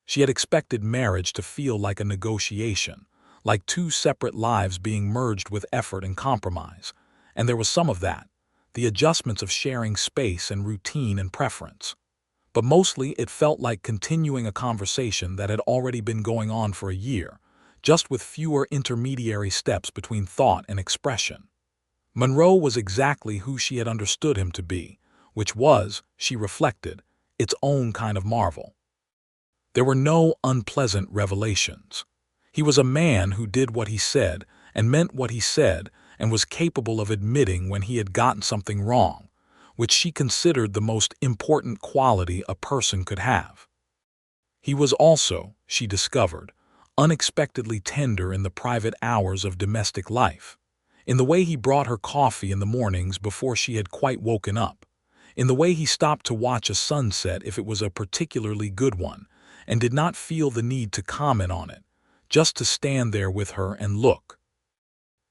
She had expected marriage to feel like a negotiation, like 2 separate lives being merged with effort and compromise, and there was some of that, the adjustments of sharing space and routine and preference. But mostly it felt like continuing a conversation that had already been going on for a year, just with fewer intermediary steps between thought and expression. Monroe was exactly who she had understood him to be, which was, she reflected, its own kind of marvel. There were no unpleasant revelations. He was a man who did what he said and meant what he said and was capable of admitting when he had gotten something wrong, which she considered the most important quality a person could have. He was also, she discovered, unexpectedly tender in the private hours of domestic life, in the way he brought her coffee in the mornings before she had quite woken up, in the way he stopped to watch a sunset if it was a particularly good one, and did not feel the need to comment on it, just to stand there with her and look.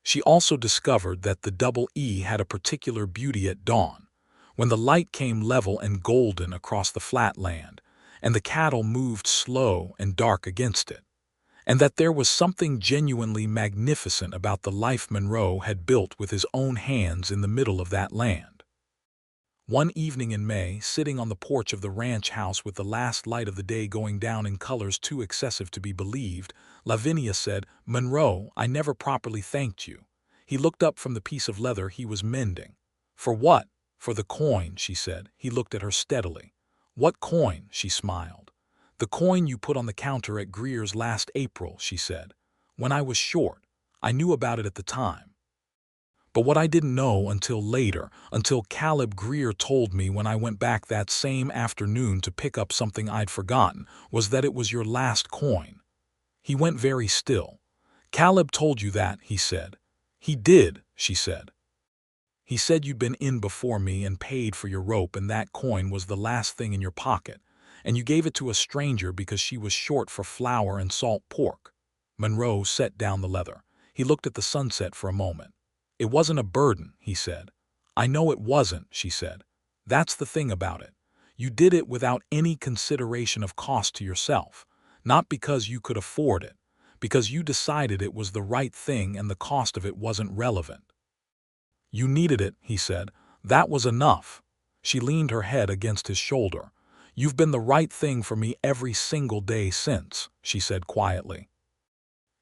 She also discovered that the Double E had a particular beauty at dawn, when the light came level and golden across the flat land, and the cattle moved slow and dark against it, and that there was something genuinely magnificent about the life Monroe had built with his own hands in the middle of that land. One evening in May, sitting on the porch of the ranch house with the last light of the day going down in colors too excessive to be believed, Lavinia said, "Monroe, I never properly thanked you." He looked up from the piece of leather he was mending. "For what?" "For the coin," she said. He looked at her steadily. "What coin?" She smiled. "The coin you put on the counter at Greer's last April," she said. "When I was short. I knew about it at the time. But what I didn't know until later, until Caleb Greer told me when I went back that same afternoon to pick up something I'd forgotten, was that it was your last coin." He went very still. "Caleb told you that," he said. "He did," she said. "He said you'd been in before me and paid for your rope, and that coin was the last thing in your pocket, and you gave it to a stranger because she was short for flour and salt pork." Monroe set down the leather. He looked at the sunset for a moment. "It wasn't a burden," he said. "I know it wasn't," she said. "That's the thing about it. You did it without any consideration of cost to yourself, not because you could afford it, because you decided it was the right thing and the cost of it wasn't relevant. You needed it," he said. "That was enough." She leaned her head against his shoulder. "You've been the right thing for me every single day since," she said quietly.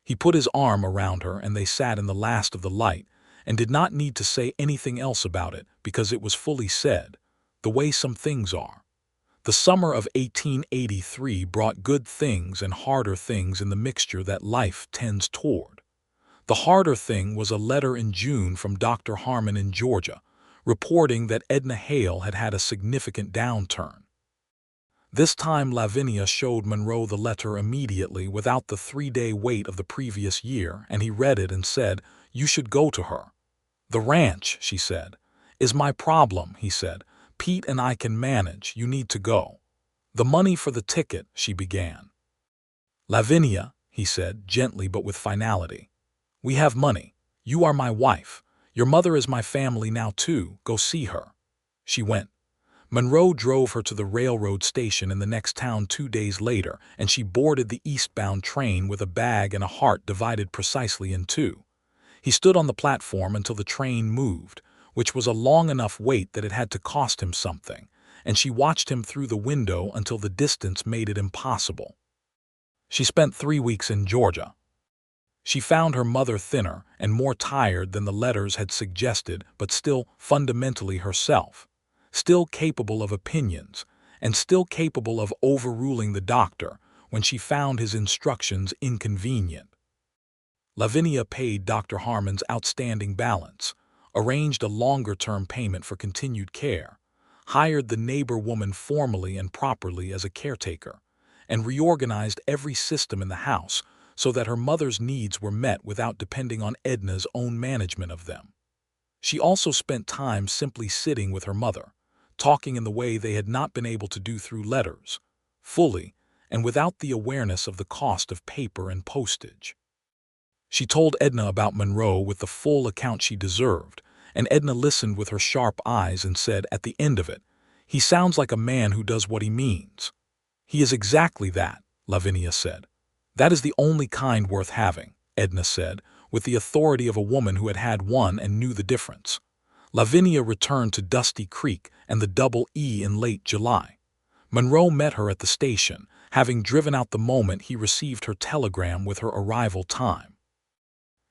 He put his arm around her and they sat in the last of the light, and did not need to say anything else about it because it was fully said, the way some things are. The summer of 1883 brought good things and harder things in the mixture that life tends toward. The harder thing was a letter in June from Dr. Harmon in Georgia, reporting that Edna Hale had had a significant downturn. This time Lavinia showed Monroe the letter immediately without the 3-day wait of the previous year, and he read it and said, "You should go to her." "The ranch," she said, "is my problem," he said. "Pete and I can manage. You need to go." "The money for the ticket," she began. "Lavinia," he said, gently but with finality. "We have money. You are my wife. Your mother is my family now too. Go see her." She went. Monroe drove her to the railroad station in the next town 2 days later, and she boarded the eastbound train with a bag and a heart divided precisely in two. He stood on the platform until the train moved, which was a long enough wait that it had to cost him something, and she watched him through the window until the distance made it impossible. She spent 3 weeks in Georgia. She found her mother thinner and more tired than the letters had suggested, but still fundamentally herself, still capable of opinions, and still capable of overruling the doctor when she found his instructions inconvenient. Lavinia paid Dr. Harmon's outstanding balance, arranged a longer-term payment for continued care, hired the neighbor woman formally and properly as a caretaker, and reorganized every system in the house so that her mother's needs were met without depending on Edna's own management of them. She also spent time simply sitting with her mother, talking in the way they had not been able to do through letters, fully, and without the awareness of the cost of paper and postage. She told Edna about Monroe with the full account she deserved, and Edna listened with her sharp eyes and said at the end of it, "He sounds like a man who does what he means." "He is exactly that," Lavinia said. "That is the only kind worth having," Edna said, with the authority of a woman who had had one and knew the difference. Lavinia returned to Dusty Creek and the Double E in late July. Monroe met her at the station, having driven out the moment he received her telegram with her arrival time.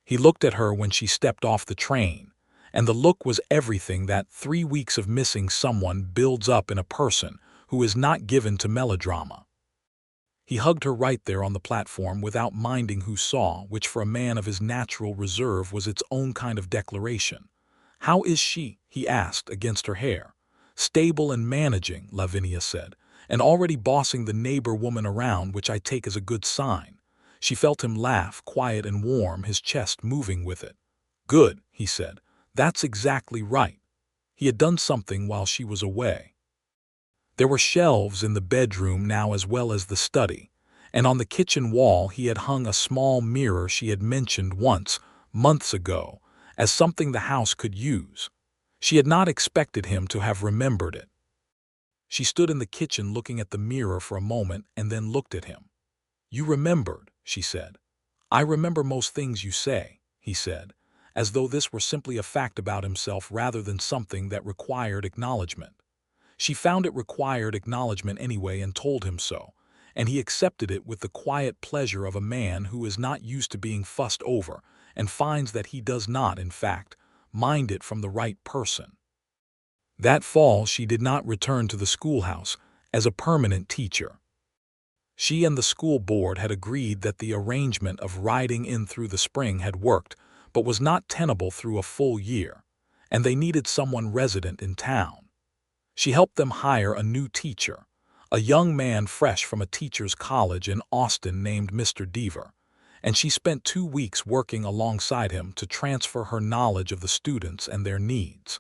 He looked at her when she stepped off the train, and the look was everything that 3 weeks of missing someone builds up in a person who is not given to melodrama. He hugged her right there on the platform without minding who saw, which for a man of his natural reserve was its own kind of declaration. "How is she?" he asked against her hair. "Stable and managing," Lavinia said, "and already bossing the neighbor woman around, which I take as a good sign." She felt him laugh, quiet and warm, his chest moving with it. "Good," he said. "That's exactly right." He had done something while she was away. There were shelves in the bedroom now as well as the study, and on the kitchen wall he had hung a small mirror she had mentioned once, months ago, as something the house could use. She had not expected him to have remembered it. She stood in the kitchen looking at the mirror for a moment and then looked at him. "You remembered," she said. "I remember most things you say," he said, as though this were simply a fact about himself rather than something that required acknowledgement. She found it required acknowledgement anyway and told him so, and he accepted it with the quiet pleasure of a man who is not used to being fussed over and finds that he does not, in fact, mind it from the right person. That fall, she did not return to the schoolhouse as a permanent teacher. She and the school board had agreed that the arrangement of riding in through the spring had worked, but was not tenable through a full year, and they needed someone resident in town. She helped them hire a new teacher, a young man fresh from a teacher's college in Austin named Mr. Deaver, and she spent 2 weeks working alongside him to transfer her knowledge of the students and their needs.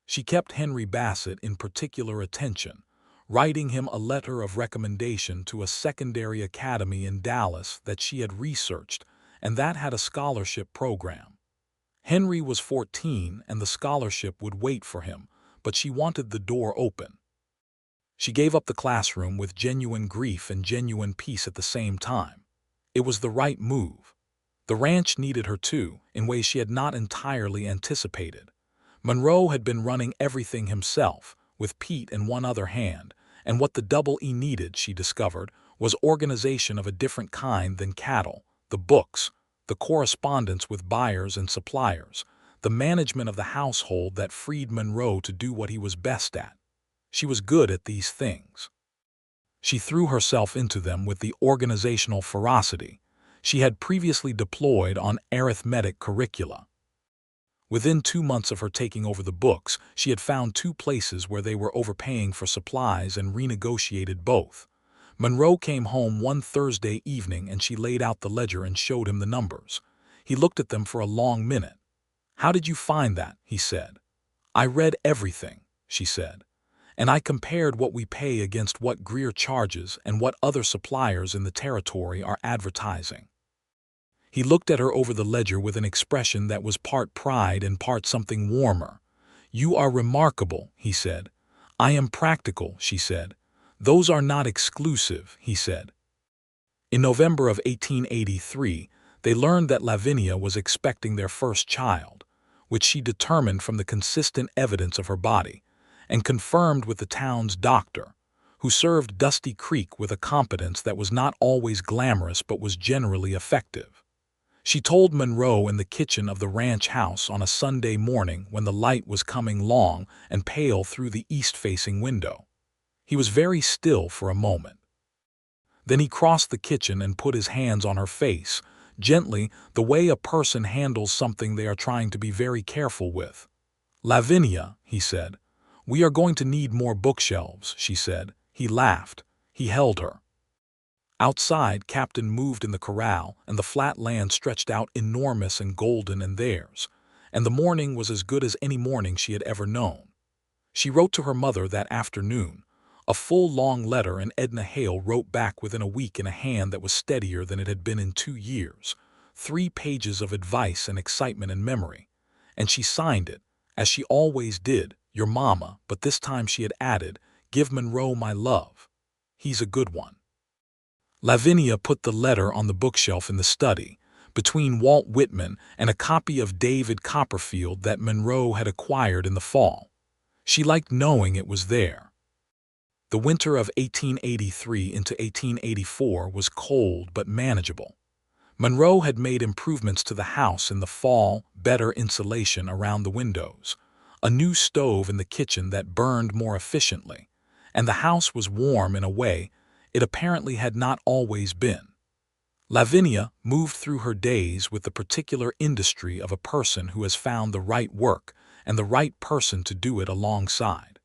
She kept Henry Bassett in particular attention, writing him a letter of recommendation to a secondary academy in Dallas that she had researched and that had a scholarship program. Henry was 14 and the scholarship would wait for him, but she wanted the door open. She gave up the classroom with genuine grief and genuine peace at the same time. It was the right move. The ranch needed her too, in ways she had not entirely anticipated. Monroe had been running everything himself, with Pete in one other hand, and what the Double E needed, she discovered, was organization of a different kind than cattle, the books, the correspondence with buyers and suppliers, the management of the household that freed Monroe to do what he was best at. She was good at these things. She threw herself into them with the organizational ferocity she had previously deployed on arithmetic curricula. Within 2 months of her taking over the books, she had found 2 places where they were overpaying for supplies and renegotiated both. Monroe came home one Thursday evening and she laid out the ledger and showed him the numbers. He looked at them for a long minute. "How did you find that?" he said. "I read everything," she said, "and I compared what we pay against what Greer charges and what other suppliers in the territory are advertising." He looked at her over the ledger with an expression that was part pride and part something warmer. "You are remarkable," he said. "I am practical," she said. "Those are not exclusive," he said. In November of 1883, they learned that Lavinia was expecting their first child, which she determined from the consistent evidence of her body, and confirmed with the town's doctor, who served Dusty Creek with a competence that was not always glamorous but was generally effective. She told Monroe in the kitchen of the ranch house on a Sunday morning when the light was coming long and pale through the east-facing window. He was very still for a moment. Then he crossed the kitchen and put his hands on her face, gently, the way a person handles something they are trying to be very careful with. "Lavinia," he said. "We are going to need more bookshelves," she said. He laughed. He held her. Outside, Captain moved in the corral, and the flat land stretched out enormous and golden in theirs, and the morning was as good as any morning she had ever known. She wrote to her mother that afternoon, a full long letter, and Edna Hale wrote back within a week in a hand that was steadier than it had been in 2 years, 3 pages of advice and excitement and memory, and she signed it, as she always did, "Your Mama," but this time she had added, "Give Monroe my love. He's a good one." Lavinia put the letter on the bookshelf in the study, between Walt Whitman and a copy of David Copperfield that Monroe had acquired in the fall. She liked knowing it was there. The winter of 1883 into 1884 was cold but manageable. Monroe had made improvements to the house in the fall, better insulation around the windows, a new stove in the kitchen that burned more efficiently, and the house was warm in a way it apparently had not always been. Lavinia moved through her days with the particular industry of a person who has found the right work and the right person to do it alongside.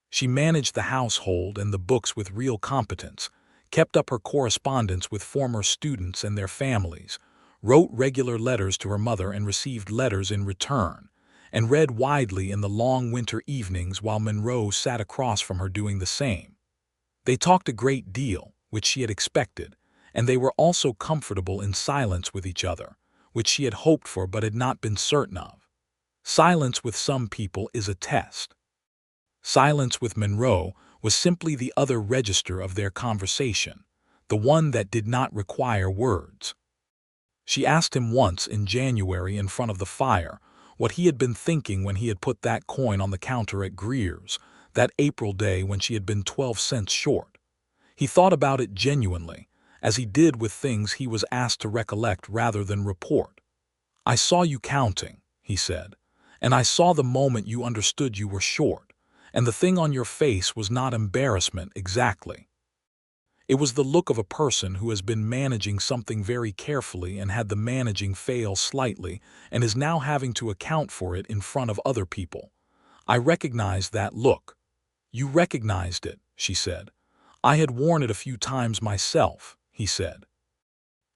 She managed the household and the books with real competence, kept up her correspondence with former students and their families, wrote regular letters to her mother and received letters in return, and read widely in the long winter evenings while Monroe sat across from her doing the same. They talked a great deal, which she had expected, and they were also comfortable in silence with each other, which she had hoped for but had not been certain of. Silence with some people is a test. Silence with Monroe was simply the other register of their conversation, the one that did not require words. She asked him once in January in front of the fire what he had been thinking when he had put that coin on the counter at Greer's, that April day when she had been 12 cents short. He thought about it genuinely, as he did with things he was asked to recollect rather than report. "I saw you counting," he said, And I saw the moment you understood you were short, and the thing on your face was not embarrassment exactly. It was the look of a person who has been managing something very carefully and had the managing fail slightly and is now having to account for it in front of other people. I recognized that look. You recognized it, she said. I had worn it a few times myself, he said.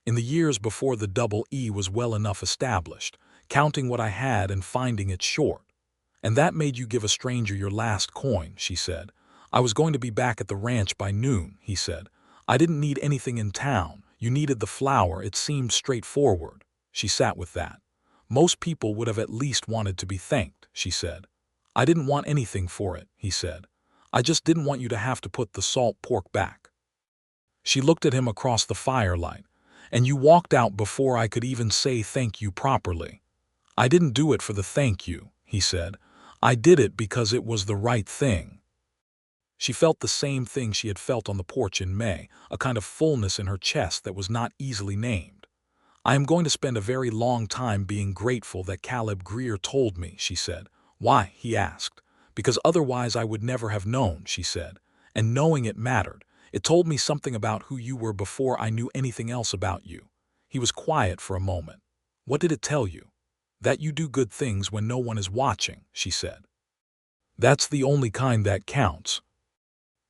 In the years before the double E was well enough established, counting what I had and finding it short. And that made you give a stranger your last coin, she said. I was going to be back at the ranch by noon, he said. I didn't need anything in town. You needed the flour. It seemed straightforward. She sat with that. Most people would have at least wanted to be thanked, she said. I didn't want anything for it, he said. I just didn't want you to have to put the salt pork back. She looked at him across the firelight. And you walked out before I could even say thank you properly. I didn't do it for the thank you, he said. I did it because it was the right thing. She felt the same thing she had felt on the porch in May, a kind of fullness in her chest that was not easily named. I am going to spend a very long time being grateful that Caleb Greer told me, she said. Why? He asked. Because otherwise I would never have known, she said. And knowing it mattered. It told me something about who you were before I knew anything else about you. He was quiet for a moment. What did it tell you? That you do good things when no one is watching, she said. That's the only kind that counts.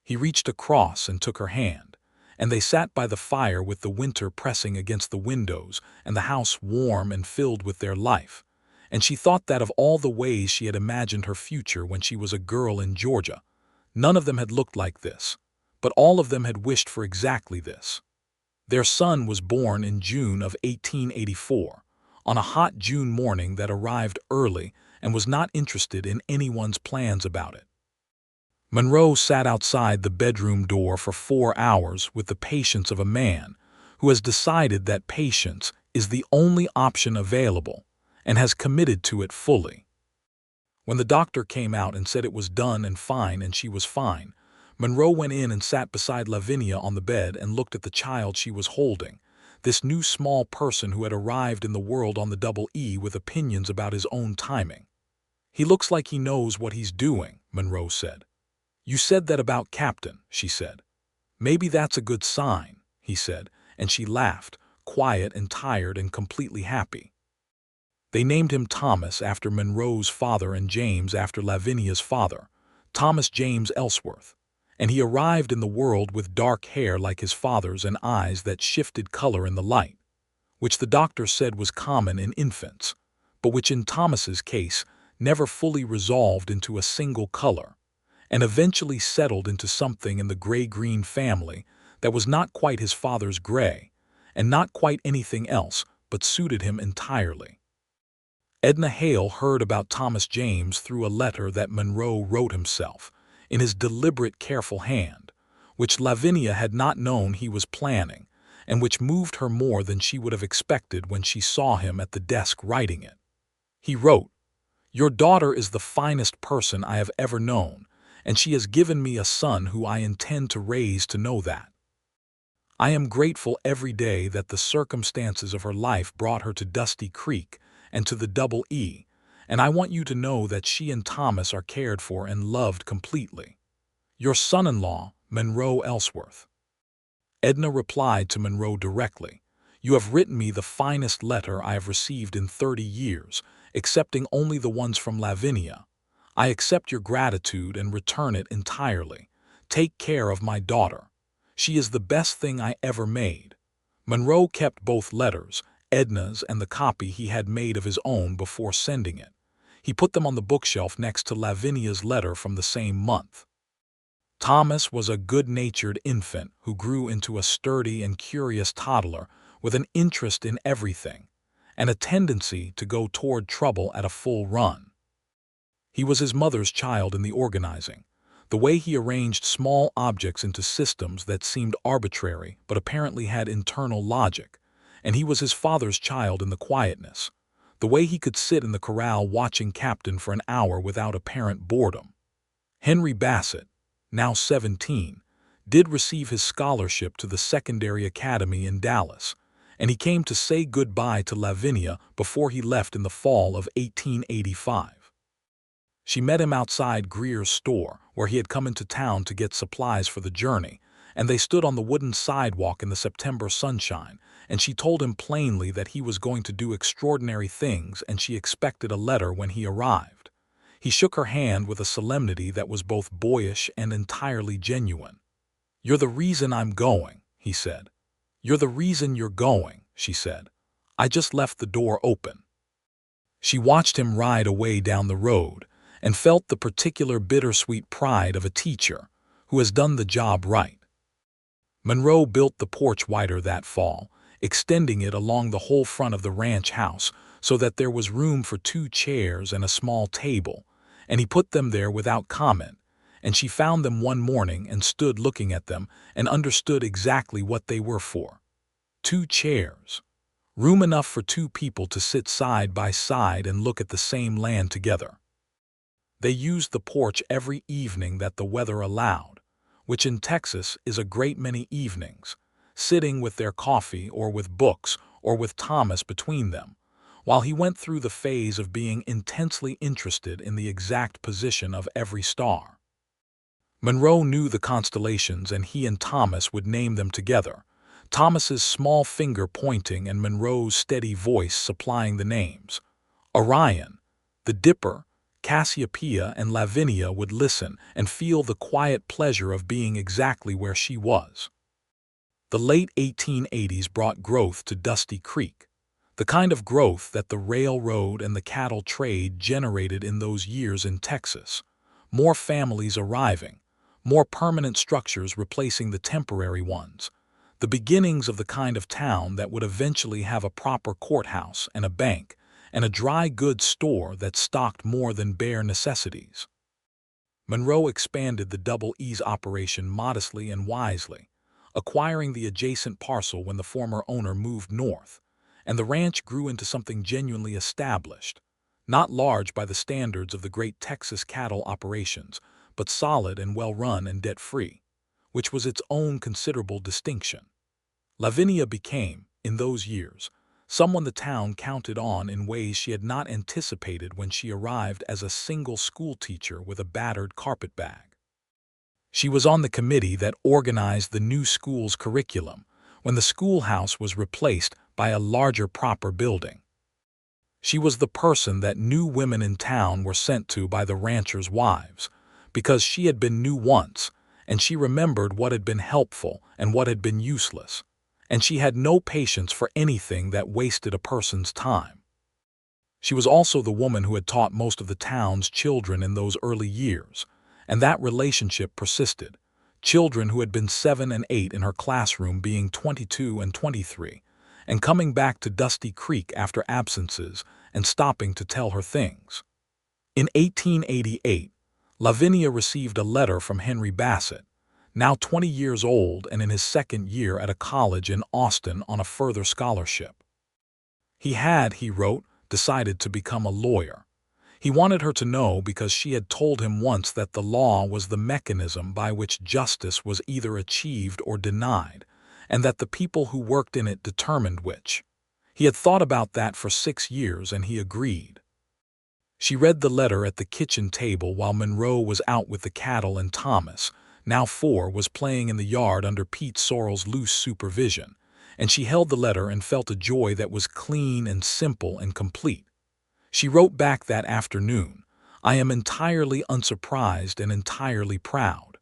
He reached across and took her hand, and they sat by the fire with the winter pressing against the windows and the house warm and filled with their life. And she thought that of all the ways she had imagined her future when she was a girl in Georgia, none of them had looked like this, but all of them had wished for exactly this. Their son was born in June of 1884, on a hot June morning that arrived early and was not interested in anyone's plans about it. Monroe sat outside the bedroom door for 4 hours with the patience of a man who has decided that patience is the only option available and has committed to it fully. When the doctor came out and said it was done and fine and she was fine, Monroe went in and sat beside Lavinia on the bed and looked at the child she was holding, this new small person who had arrived in the world on the double E with opinions about his own timing. He looks like he knows what he's doing, Monroe said. You said that about Captain, she said. Maybe that's a good sign, he said, and she laughed, quiet and tired and completely happy. They named him Thomas after Monroe's father and James after Lavinia's father, Thomas James Ellsworth, and he arrived in the world with dark hair like his father's and eyes that shifted color in the light, which the doctor said was common in infants, but which in Thomas's case never fully resolved into a single color, and eventually settled into something in the gray-green family that was not quite his father's gray, and not quite anything else, but suited him entirely. Edna Hale heard about Thomas James through a letter that Monroe wrote himself, in his deliberate, careful hand, which Lavinia had not known he was planning, and which moved her more than she would have expected when she saw him at the desk writing it. He wrote, "Your daughter is the finest person I have ever known, and she has given me a son who I intend to raise to know that. I am grateful every day that the circumstances of her life brought her to Dusty Creek and to the double E, and I want you to know that she and Thomas are cared for and loved completely. Your son-in-law, Monroe Ellsworth." Edna replied to Monroe directly, "You have written me the finest letter I have received in 30 years, excepting only the ones from Lavinia. I accept your gratitude and return it entirely. Take care of my daughter. She is the best thing I ever made." Monroe kept both letters, Edna's and the copy he had made of his own before sending it. He put them on the bookshelf next to Lavinia's letter from the same month. Thomas was a good-natured infant who grew into a sturdy and curious toddler with an interest in everything, and a tendency to go toward trouble at a full run. He was his mother's child in the organizing, the way he arranged small objects into systems that seemed arbitrary but apparently had internal logic, and he was his father's child in the quietness, the way he could sit in the corral watching Captain for an hour without apparent boredom. Henry Bassett, now 17, did receive his scholarship to the secondary academy in Dallas, and he came to say goodbye to Lavinia before he left in the fall of 1885. She met him outside Greer's store, where he had come into town to get supplies for the journey, and they stood on the wooden sidewalk in the September sunshine, and she told him plainly that he was going to do extraordinary things and she expected a letter when he arrived. He shook her hand with a solemnity that was both boyish and entirely genuine. "You're the reason I'm going," he said. "You're the reason you're going," she said. "I just left the door open." She watched him ride away down the road and felt the particular bittersweet pride of a teacher who has done the job right. Monroe built the porch wider that fall, extending it along the whole front of the ranch house so that there was room for 2 chairs and a small table, and he put them there without comment, and she found them one morning and stood looking at them and understood exactly what they were for. 2 chairs. Room enough for 2 people to sit side by side and look at the same land together. They used the porch every evening that the weather allowed, which in Texas is a great many evenings, sitting with their coffee or with books or with Thomas between them, while he went through the phase of being intensely interested in the exact position of every star. Monroe knew the constellations and he and Thomas would name them together, Thomas's small finger pointing and Monroe's steady voice supplying the names. Orion, the Dipper, Cassiopeia and Lavinia would listen and feel the quiet pleasure of being exactly where she was. The late 1880s brought growth to Dusty Creek, the kind of growth that the railroad and the cattle trade generated in those years in Texas. More families arriving, more permanent structures replacing the temporary ones, the beginnings of the kind of town that would eventually have a proper courthouse and a bank, and a dry goods store that stocked more than bare necessities. Monroe expanded the Double E's operation modestly and wisely, acquiring the adjacent parcel when the former owner moved north, and the ranch grew into something genuinely established, not large by the standards of the great Texas cattle operations, but solid and well-run and debt-free, which was its own considerable distinction. Lavinia became, in those years, someone the town counted on in ways she had not anticipated when she arrived as a single schoolteacher with a battered carpetbag. She was on the committee that organized the new school's curriculum when the schoolhouse was replaced by a larger proper building. She was the person that new women in town were sent to by the ranchers' wives, because she had been new once, and she remembered what had been helpful and what had been useless, and she had no patience for anything that wasted a person's time. She was also the woman who had taught most of the town's children in those early years, and that relationship persisted, children who had been 7 and 8 in her classroom being 22 and 23, and coming back to Dusty Creek after absences and stopping to tell her things. In 1888, Lavinia received a letter from Henry Bassett, now 20 years old and in his 2nd year at a college in Austin on a further scholarship. He had, he wrote, decided to become a lawyer. He wanted her to know because she had told him once that the law was the mechanism by which justice was either achieved or denied, and that the people who worked in it determined which. He had thought about that for 6 years and he agreed. She read the letter at the kitchen table while Monroe was out with the cattle and Thomas, now 4, was playing in the yard under Pete Sorrell's loose supervision, and she held the letter and felt a joy that was clean and simple and complete. She wrote back that afternoon, "I am entirely unsurprised and entirely proud.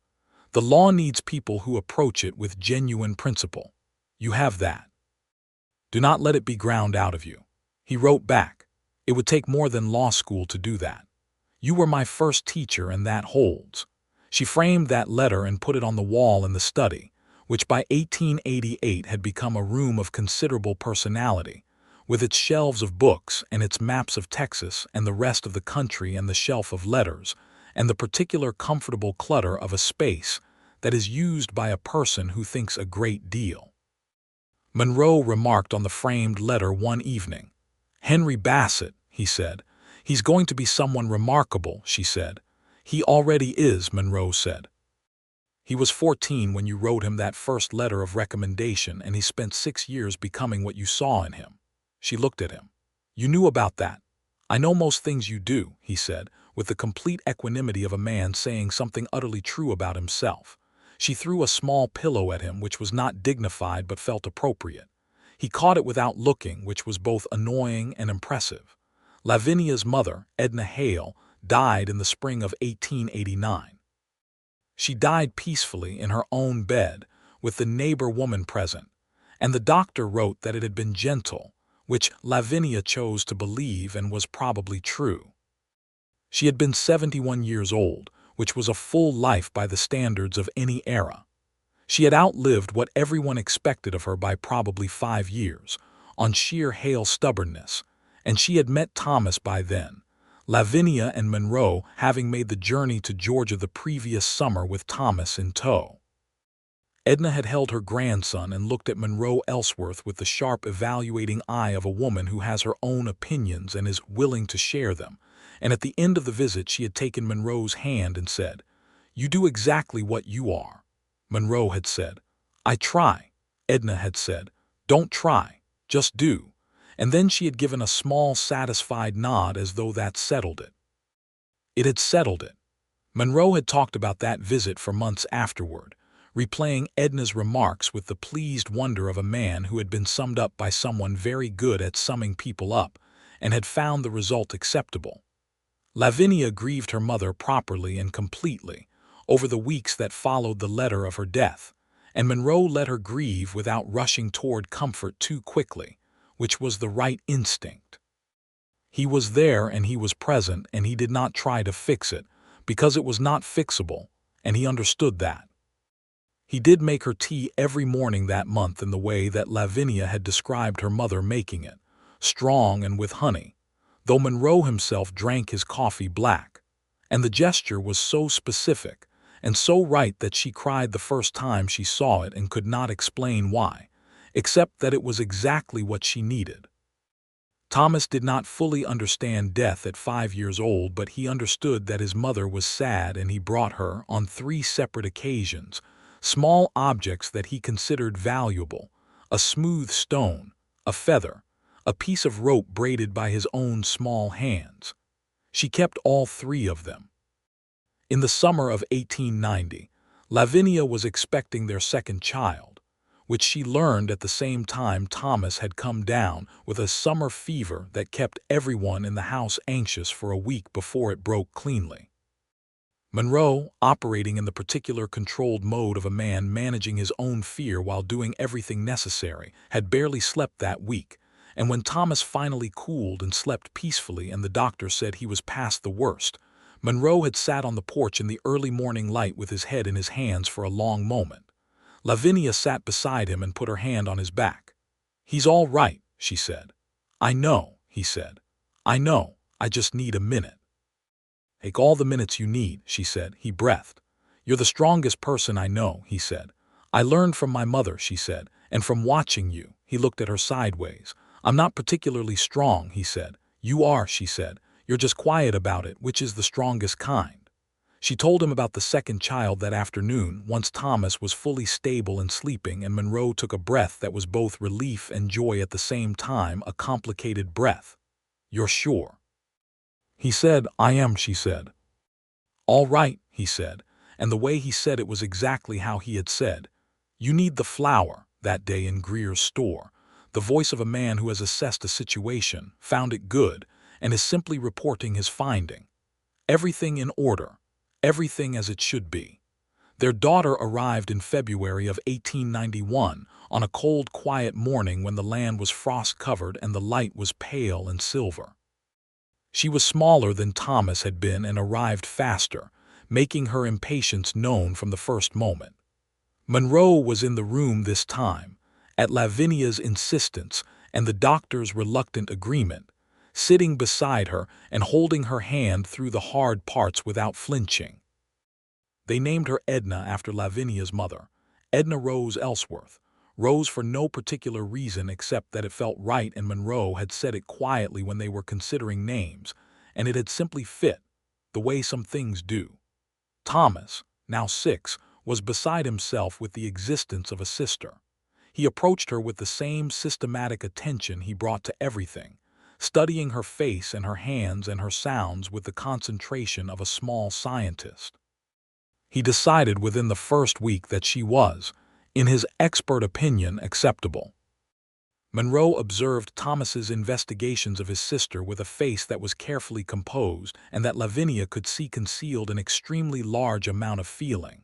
The law needs people who approach it with genuine principle. You have that. Do not let it be ground out of you." He wrote back, "It would take more than law school to do that. You were my first teacher and that holds." She framed that letter and put it on the wall in the study, which by 1888 had become a room of considerable personality, with its shelves of books and its maps of Texas and the rest of the country and the shelf of letters, and the particular comfortable clutter of a space that is used by a person who thinks a great deal. Monroe remarked on the framed letter one evening. "Henry Bassett," he said. "He's going to be someone remarkable," she said. "He already is," Monroe said. "He was 14 when you wrote him that first letter of recommendation, and he spent 6 years becoming what you saw in him." She looked at him. "You knew about that." "I know most things you do," he said, with the complete equanimity of a man saying something utterly true about himself. She threw a small pillow at him, which was not dignified but felt appropriate. He caught it without looking, which was both annoying and impressive. Lavinia's mother, Edna Hale, died in the spring of 1889. She died peacefully in her own bed, with the neighbor woman present, and the doctor wrote that it had been gentle, which Lavinia chose to believe and was probably true. She had been 71 years old, which was a full life by the standards of any era. She had outlived what everyone expected of her by probably 5 years, on sheer Hale stubbornness, and she had met Thomas by then, Lavinia and Monroe having made the journey to Georgia the previous summer with Thomas in tow. Edna had held her grandson and looked at Monroe Ellsworth with the sharp, evaluating eye of a woman who has her own opinions and is willing to share them, and at the end of the visit she had taken Monroe's hand and said, "You do exactly what you are." Monroe had said, "I try." Edna had said, "Don't try, just do." And then she had given a small, satisfied nod as though that settled it. It had settled it. Monroe had talked about that visit for months afterward, replaying Edna's remarks with the pleased wonder of a man who had been summed up by someone very good at summing people up and had found the result acceptable. Lavinia grieved her mother properly and completely over the weeks that followed the letter of her death, and Monroe let her grieve without rushing toward comfort too quickly, which was the right instinct. He was there and he was present, and he did not try to fix it, because it was not fixable, and he understood that. He did make her tea every morning that month in the way that Lavinia had described her mother making it, strong and with honey, though Monroe himself drank his coffee black, and the gesture was so specific and so right that she cried the first time she saw it and could not explain why, except that it was exactly what she needed. Thomas did not fully understand death at 5 years old, but he understood that his mother was sad, and he brought her, on 3 separate occasions, small objects that he considered valuable: a smooth stone, a feather, a piece of rope braided by his own small hands. She kept all 3 of them. In the summer of 1890, Lavinia was expecting their second child, which she learned at the same time Thomas had come down with a summer fever that kept everyone in the house anxious for a week before it broke cleanly. Monroe, operating in the particular controlled mode of a man managing his own fear while doing everything necessary, had barely slept that week, and when Thomas finally cooled and slept peacefully and the doctor said he was past the worst, Monroe had sat on the porch in the early morning light with his head in his hands for a long moment. Lavinia sat beside him and put her hand on his back. "He's all right," she said. "I know," he said. "I know, I just need a minute." "Take all the minutes you need," she said. He breathed. "You're the strongest person I know," he said. "I learned from my mother," she said, "and from watching you." He looked at her sideways. "I'm not particularly strong," he said. "You are," she said. "You're just quiet about it, which is the strongest kind." She told him about the second child that afternoon, once Thomas was fully stable and sleeping, and Monroe took a breath that was both relief and joy at the same time, a complicated breath. "You're sure?" He said. "I am," she said. "All right," he said, and the way he said it was exactly how he had said, "You need the flour," that day in Greer's store, the voice of a man who has assessed a situation, found it good, and is simply reporting his finding. Everything in order. Everything as it should be. Their daughter arrived in February of 1891, on a cold, quiet morning when the land was frost-covered and the light was pale and silver. She was smaller than Thomas had been and arrived faster, making her impatience known from the first moment. Monroe was in the room this time, at Lavinia's insistence and the doctor's reluctant agreement, sitting beside her and holding her hand through the hard parts without flinching. They named her Edna after Lavinia's mother, Edna Rose Ellsworth, Rose for no particular reason except that it felt right, and Monroe had said it quietly when they were considering names, and it had simply fit, the way some things do. Thomas, now 6, was beside himself with the existence of a sister. He approached her with the same systematic attention he brought to everything, studying her face and her hands and her sounds with the concentration of a small scientist. He decided within the first week that she was, in his expert opinion, acceptable. Monroe observed Thomas's investigations of his sister with a face that was carefully composed and that Lavinia could see concealed an extremely large amount of feeling.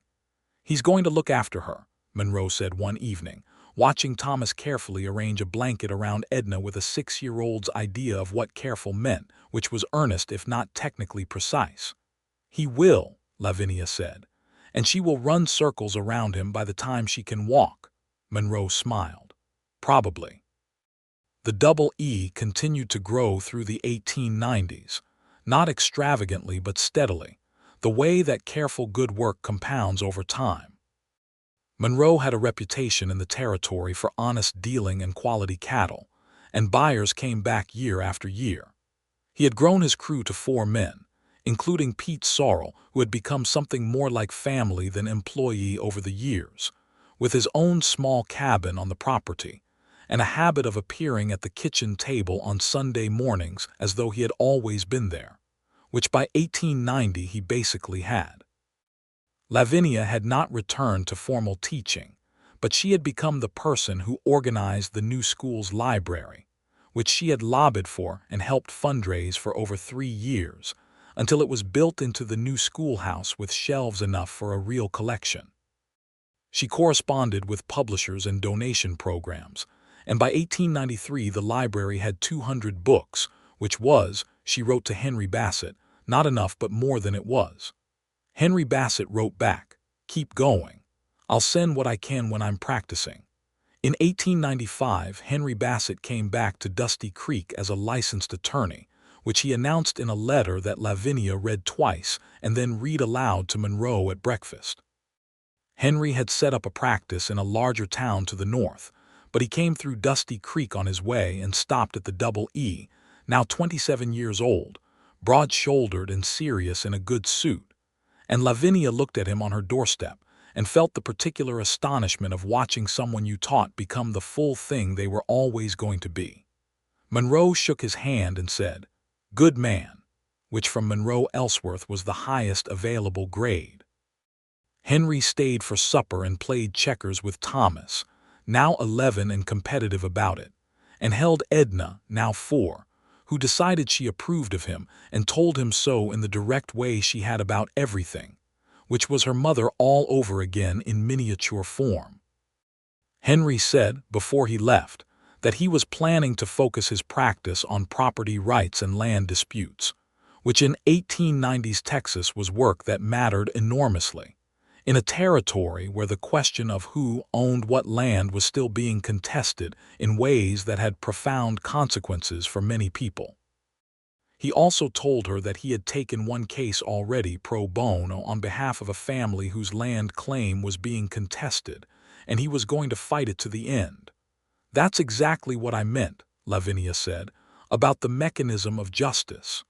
"He's going to look after her," Monroe said one evening, watching Thomas carefully arrange a blanket around Edna with a 6-year-old's idea of what careful meant, which was earnest if not technically precise. "He will," Lavinia said, "and she will run circles around him by the time she can walk." Monroe smiled. "Probably." The double E continued to grow through the 1890s, not extravagantly but steadily, the way that careful good work compounds over time. Monroe had a reputation in the territory for honest dealing and quality cattle, and buyers came back year after year. He had grown his crew to 4 men, including Pete Sorrell, who had become something more like family than employee over the years, with his own small cabin on the property, and a habit of appearing at the kitchen table on Sunday mornings as though he had always been there, which by 1890 he basically had. Lavinia had not returned to formal teaching, but she had become the person who organized the new school's library, which she had lobbied for and helped fundraise for over 3 years, until it was built into the new schoolhouse with shelves enough for a real collection. She corresponded with publishers and donation programs, and by 1893 the library had 200 books, which was, she wrote to Henry Bassett, not enough but more than it was. Henry Bassett wrote back, "Keep going. I'll send what I can when I'm practicing." In 1895, Henry Bassett came back to Dusty Creek as a licensed attorney, which he announced in a letter that Lavinia read twice and then read aloud to Monroe at breakfast. Henry had set up a practice in a larger town to the north, but he came through Dusty Creek on his way and stopped at the Double E, now 27 years old, broad-shouldered and serious in a good suit, and Lavinia looked at him on her doorstep and felt the particular astonishment of watching someone you taught become the full thing they were always going to be. Monroe shook his hand and said, "Good man," which from Monroe Ellsworth was the highest available grade. Henry stayed for supper and played checkers with Thomas, now 11 and competitive about it, and held Edna, now 4, who decided she approved of him and told him so in the direct way she had about everything, which was her mother all over again in miniature form. Henry said, before he left, that he was planning to focus his practice on property rights and land disputes, which in 1890s Texas was work that mattered enormously, in a territory where the question of who owned what land was still being contested in ways that had profound consequences for many people. He also told her that he had taken one case already pro bono on behalf of a family whose land claim was being contested, and he was going to fight it to the end. "That's exactly what I meant," Lavinia said, "about the mechanism of justice."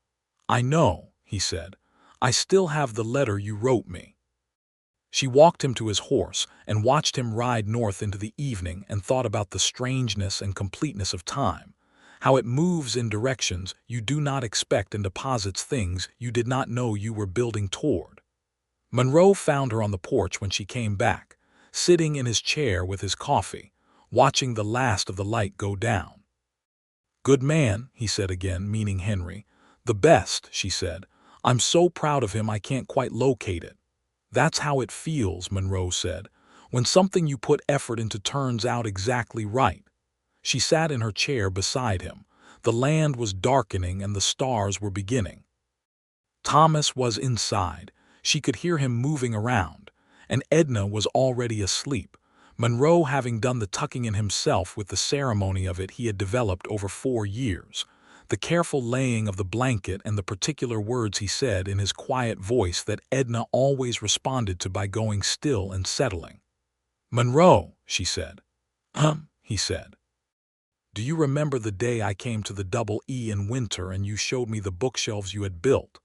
"I know," he said. "I still have the letter you wrote me." She walked him to his horse and watched him ride north into the evening and thought about the strangeness and completeness of time, how it moves in directions you do not expect and deposits things you did not know you were building toward. Monroe found her on the porch when she came back, sitting in his chair with his coffee, watching the last of the light go down. "Good man," he said again, meaning Henry. "The best," she said. "I'm so proud of him I can't quite locate it." "That's how it feels," Monroe said, "when something you put effort into turns out exactly right." She sat in her chair beside him. The land was darkening and the stars were beginning. Thomas was inside. She could hear him moving around, and Edna was already asleep, Monroe having done the tucking in himself with the ceremony of it he had developed over 4 years, the careful laying of the blanket and the particular words he said in his quiet voice that Edna always responded to by going still and settling. "Monroe," she said. He said. "Do you remember the day I came to the Double E in winter and you showed me the bookshelves you had built?"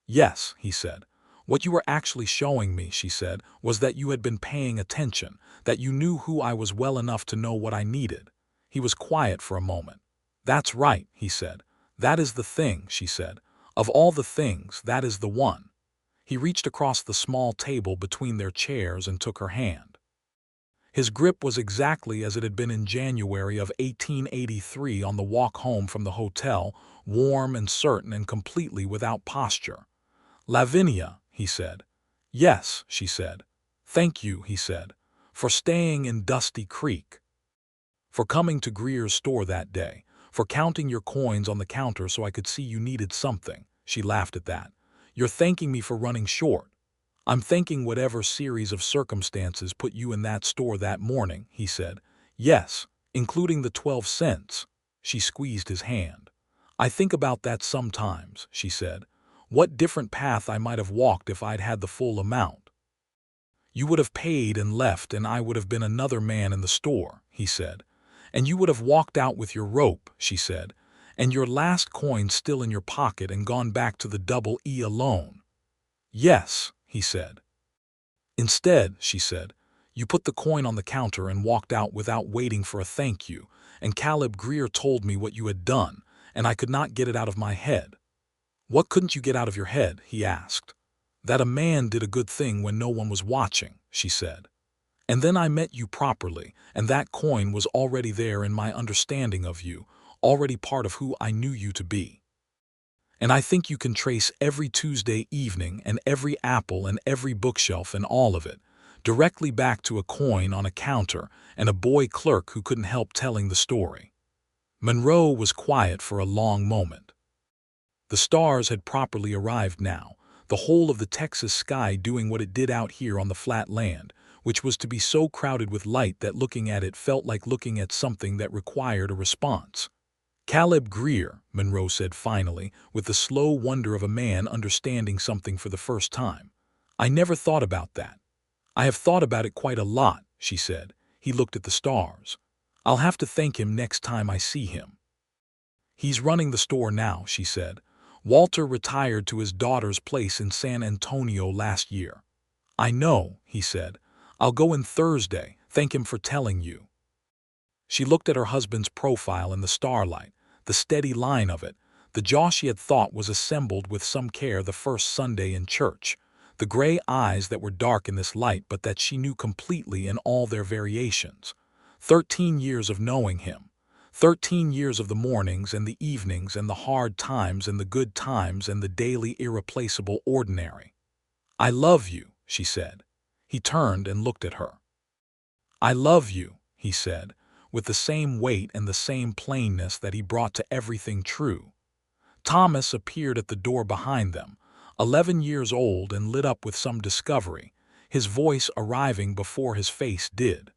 "Yes," he said. "What you were actually showing me," she said, "was that you had been paying attention, that you knew who I was well enough to know what I needed." He was quiet for a moment. "That's right," he said. "That is the thing," she said. "Of all the things, that is the one." He reached across the small table between their chairs and took her hand. His grip was exactly as it had been in January of 1883 on the walk home from the hotel, warm and certain and completely without posture. "Lavinia," he said. "Yes," she said. "Thank you," he said, "for staying in Dusty Creek, for coming to Greer's store that day, for counting your coins on the counter so I could see you needed something." She laughed at that. "You're thanking me for running short." "I'm thanking whatever series of circumstances put you in that store that morning," he said. "Yes, including the 12 cents. She squeezed his hand. "I think about that sometimes," she said. "What different path I might have walked if I'd had the full amount." "You would have paid and left, and I would have been another man in the store," he said. "And you would have walked out with your rope," she said, "and your last coin still in your pocket and gone back to the Double E alone." "Yes," he said. "Instead," she said, "you put the coin on the counter and walked out without waiting for a thank you, and Caleb Greer told me what you had done, and I could not get it out of my head." "What couldn't you get out of your head?" he asked. "That a man did a good thing when no one was watching," she said. "And then I met you properly, and that coin was already there in my understanding of you, already part of who I knew you to be. And I think you can trace every Tuesday evening and every apple and every bookshelf and all of it, directly back to a coin on a counter and a boy clerk who couldn't help telling the story." Monroe was quiet for a long moment. The stars had properly arrived now, the whole of the Texas sky doing what it did out here on the flat land, which was to be so crowded with light that looking at it felt like looking at something that required a response. "Caleb Greer," Monroe said finally, with the slow wonder of a man understanding something for the first time. "I never thought about that." "I have thought about it quite a lot," she said. He looked at the stars. "I'll have to thank him next time I see him." "He's running the store now," she said. "Walter retired to his daughter's place in San Antonio last year." "I know," he said. "I'll go in Thursday, thank him for telling you." She looked at her husband's profile in the starlight, the steady line of it, the jaw she had thought was assembled with some care the first Sunday in church, the gray eyes that were dark in this light but that she knew completely in all their variations. 13 years of knowing him. 13 years of the mornings and the evenings and the hard times and the good times and the daily irreplaceable ordinary. "I love you," she said. He turned and looked at her. "I love you," he said, with the same weight and the same plainness that he brought to everything true. Thomas appeared at the door behind them, 11 years old and lit up with some discovery, his voice arriving before his face did.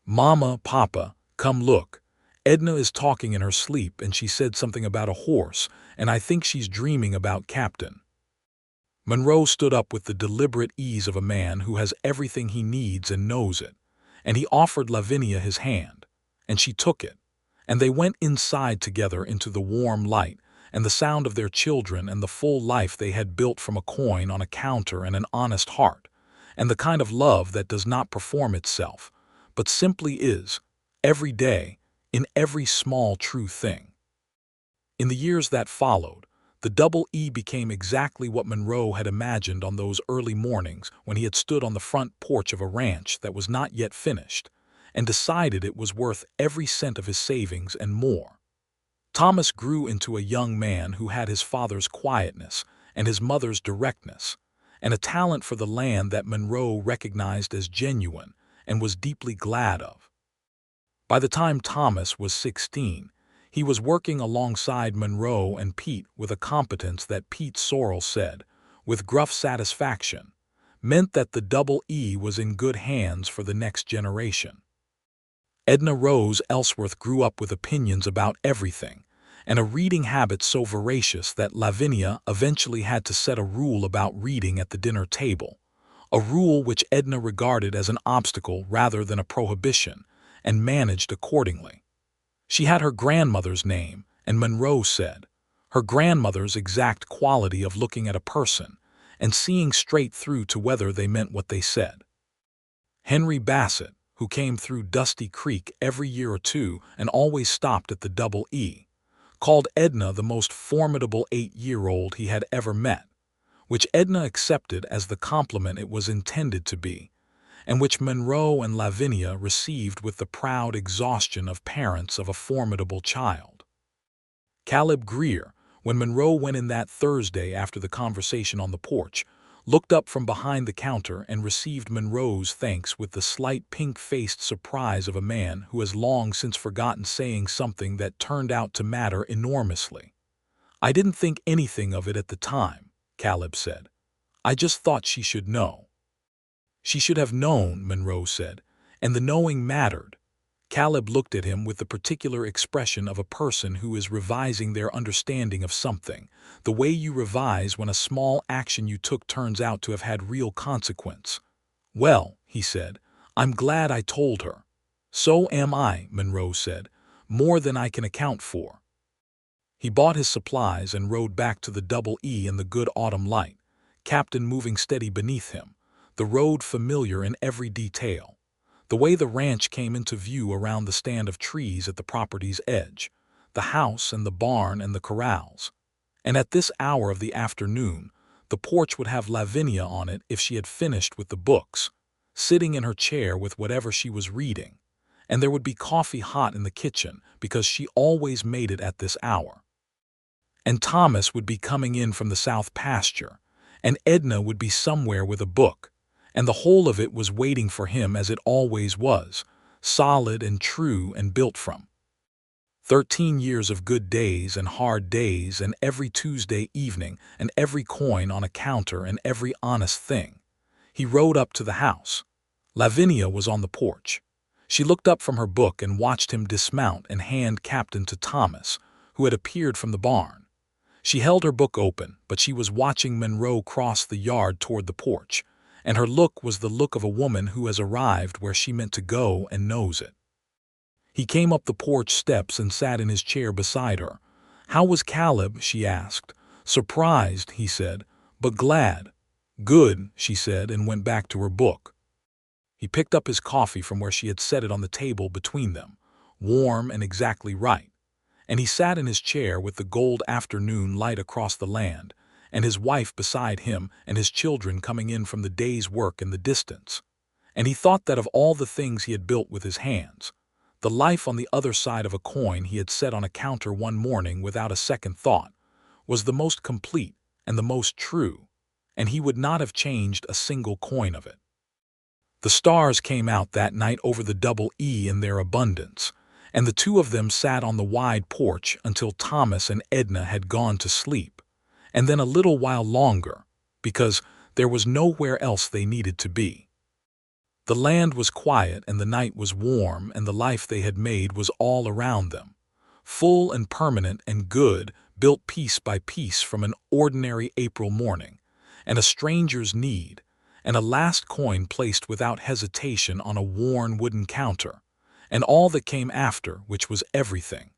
"Mama, Papa, come look. Edna is talking in her sleep and she said something about a horse, and I think she's dreaming about Captain." Monroe stood up with the deliberate ease of a man who has everything he needs and knows it, and he offered Lavinia his hand, and she took it, and they went inside together into the warm light and the sound of their children and the full life they had built from a coin on a counter and an honest heart, and the kind of love that does not perform itself, but simply is, every day, in every small true thing. In the years that followed, the Double E became exactly what Monroe had imagined on those early mornings when he had stood on the front porch of a ranch that was not yet finished, and decided it was worth every cent of his savings and more. Thomas grew into a young man who had his father's quietness and his mother's directness, and a talent for the land that Monroe recognized as genuine and was deeply glad of. By the time Thomas was 16, he was working alongside Monroe and Pete with a competence that Pete Sorrell said, with gruff satisfaction, meant that the Double E was in good hands for the next generation. Edna Rose Ellsworth grew up with opinions about everything, and a reading habit so voracious that Lavinia eventually had to set a rule about reading at the dinner table, a rule which Edna regarded as an obstacle rather than a prohibition, and managed accordingly. She had her grandmother's name, and Monroe said, her grandmother's exact quality of looking at a person and seeing straight through to whether they meant what they said. Henry Bassett, who came through Dusty Creek every year or two and always stopped at the Double E, called Edna the most formidable 8-year-old he had ever met, which Edna accepted as the compliment it was intended to be, and which Monroe and Lavinia received with the proud exhaustion of parents of a formidable child. Caleb Greer, when Monroe went in that Thursday after the conversation on the porch, looked up from behind the counter and received Monroe's thanks with the slight pink-faced surprise of a man who has long since forgotten saying something that turned out to matter enormously. "I didn't think anything of it at the time," Caleb said. "I just thought she should know." "She should have known," Monroe said, "and the knowing mattered." Caleb looked at him with the particular expression of a person who is revising their understanding of something, the way you revise when a small action you took turns out to have had real consequence. "Well," he said, "I'm glad I told her." "So am I," Monroe said, "more than I can account for." He bought his supplies and rode back to the Double E in the good autumn light, Captain moving steady beneath him, the road familiar in every detail. The way the ranch came into view around the stand of trees at the property's edge, the house and the barn and the corrals. And at this hour of the afternoon, the porch would have Lavinia on it if she had finished with the books, sitting in her chair with whatever she was reading, and there would be coffee hot in the kitchen because she always made it at this hour. And Thomas would be coming in from the south pasture, and Edna would be somewhere with a book, and the whole of it was waiting for him as it always was, solid and true and built from. 13 years of good days and hard days, and every Tuesday evening, and every coin on a counter, and every honest thing. He rode up to the house. Lavinia was on the porch. She looked up from her book and watched him dismount and hand Captain to Thomas, who had appeared from the barn. She held her book open, but she was watching Monroe cross the yard toward the porch, and her look was the look of a woman who has arrived where she meant to go and knows it. He came up the porch steps and sat in his chair beside her. "How was Caleb?" she asked. "Surprised," he said, "but glad." "Good," she said, and went back to her book. He picked up his coffee from where she had set it on the table between them, warm and exactly right, and he sat in his chair with the gold afternoon light across the land, and his wife beside him and his children coming in from the day's work in the distance. And he thought that of all the things he had built with his hands, the life on the other side of a coin he had set on a counter one morning without a second thought was the most complete and the most true, and he would not have changed a single coin of it. The stars came out that night over the Double E in their abundance, and the two of them sat on the wide porch until Thomas and Edna had gone to sleep, and then a little while longer, because there was nowhere else they needed to be. The land was quiet and the night was warm, and the life they had made was all around them, full and permanent and good, built piece by piece from an ordinary April morning, and a stranger's need, and a last coin placed without hesitation on a worn wooden counter, and all that came after, which was everything.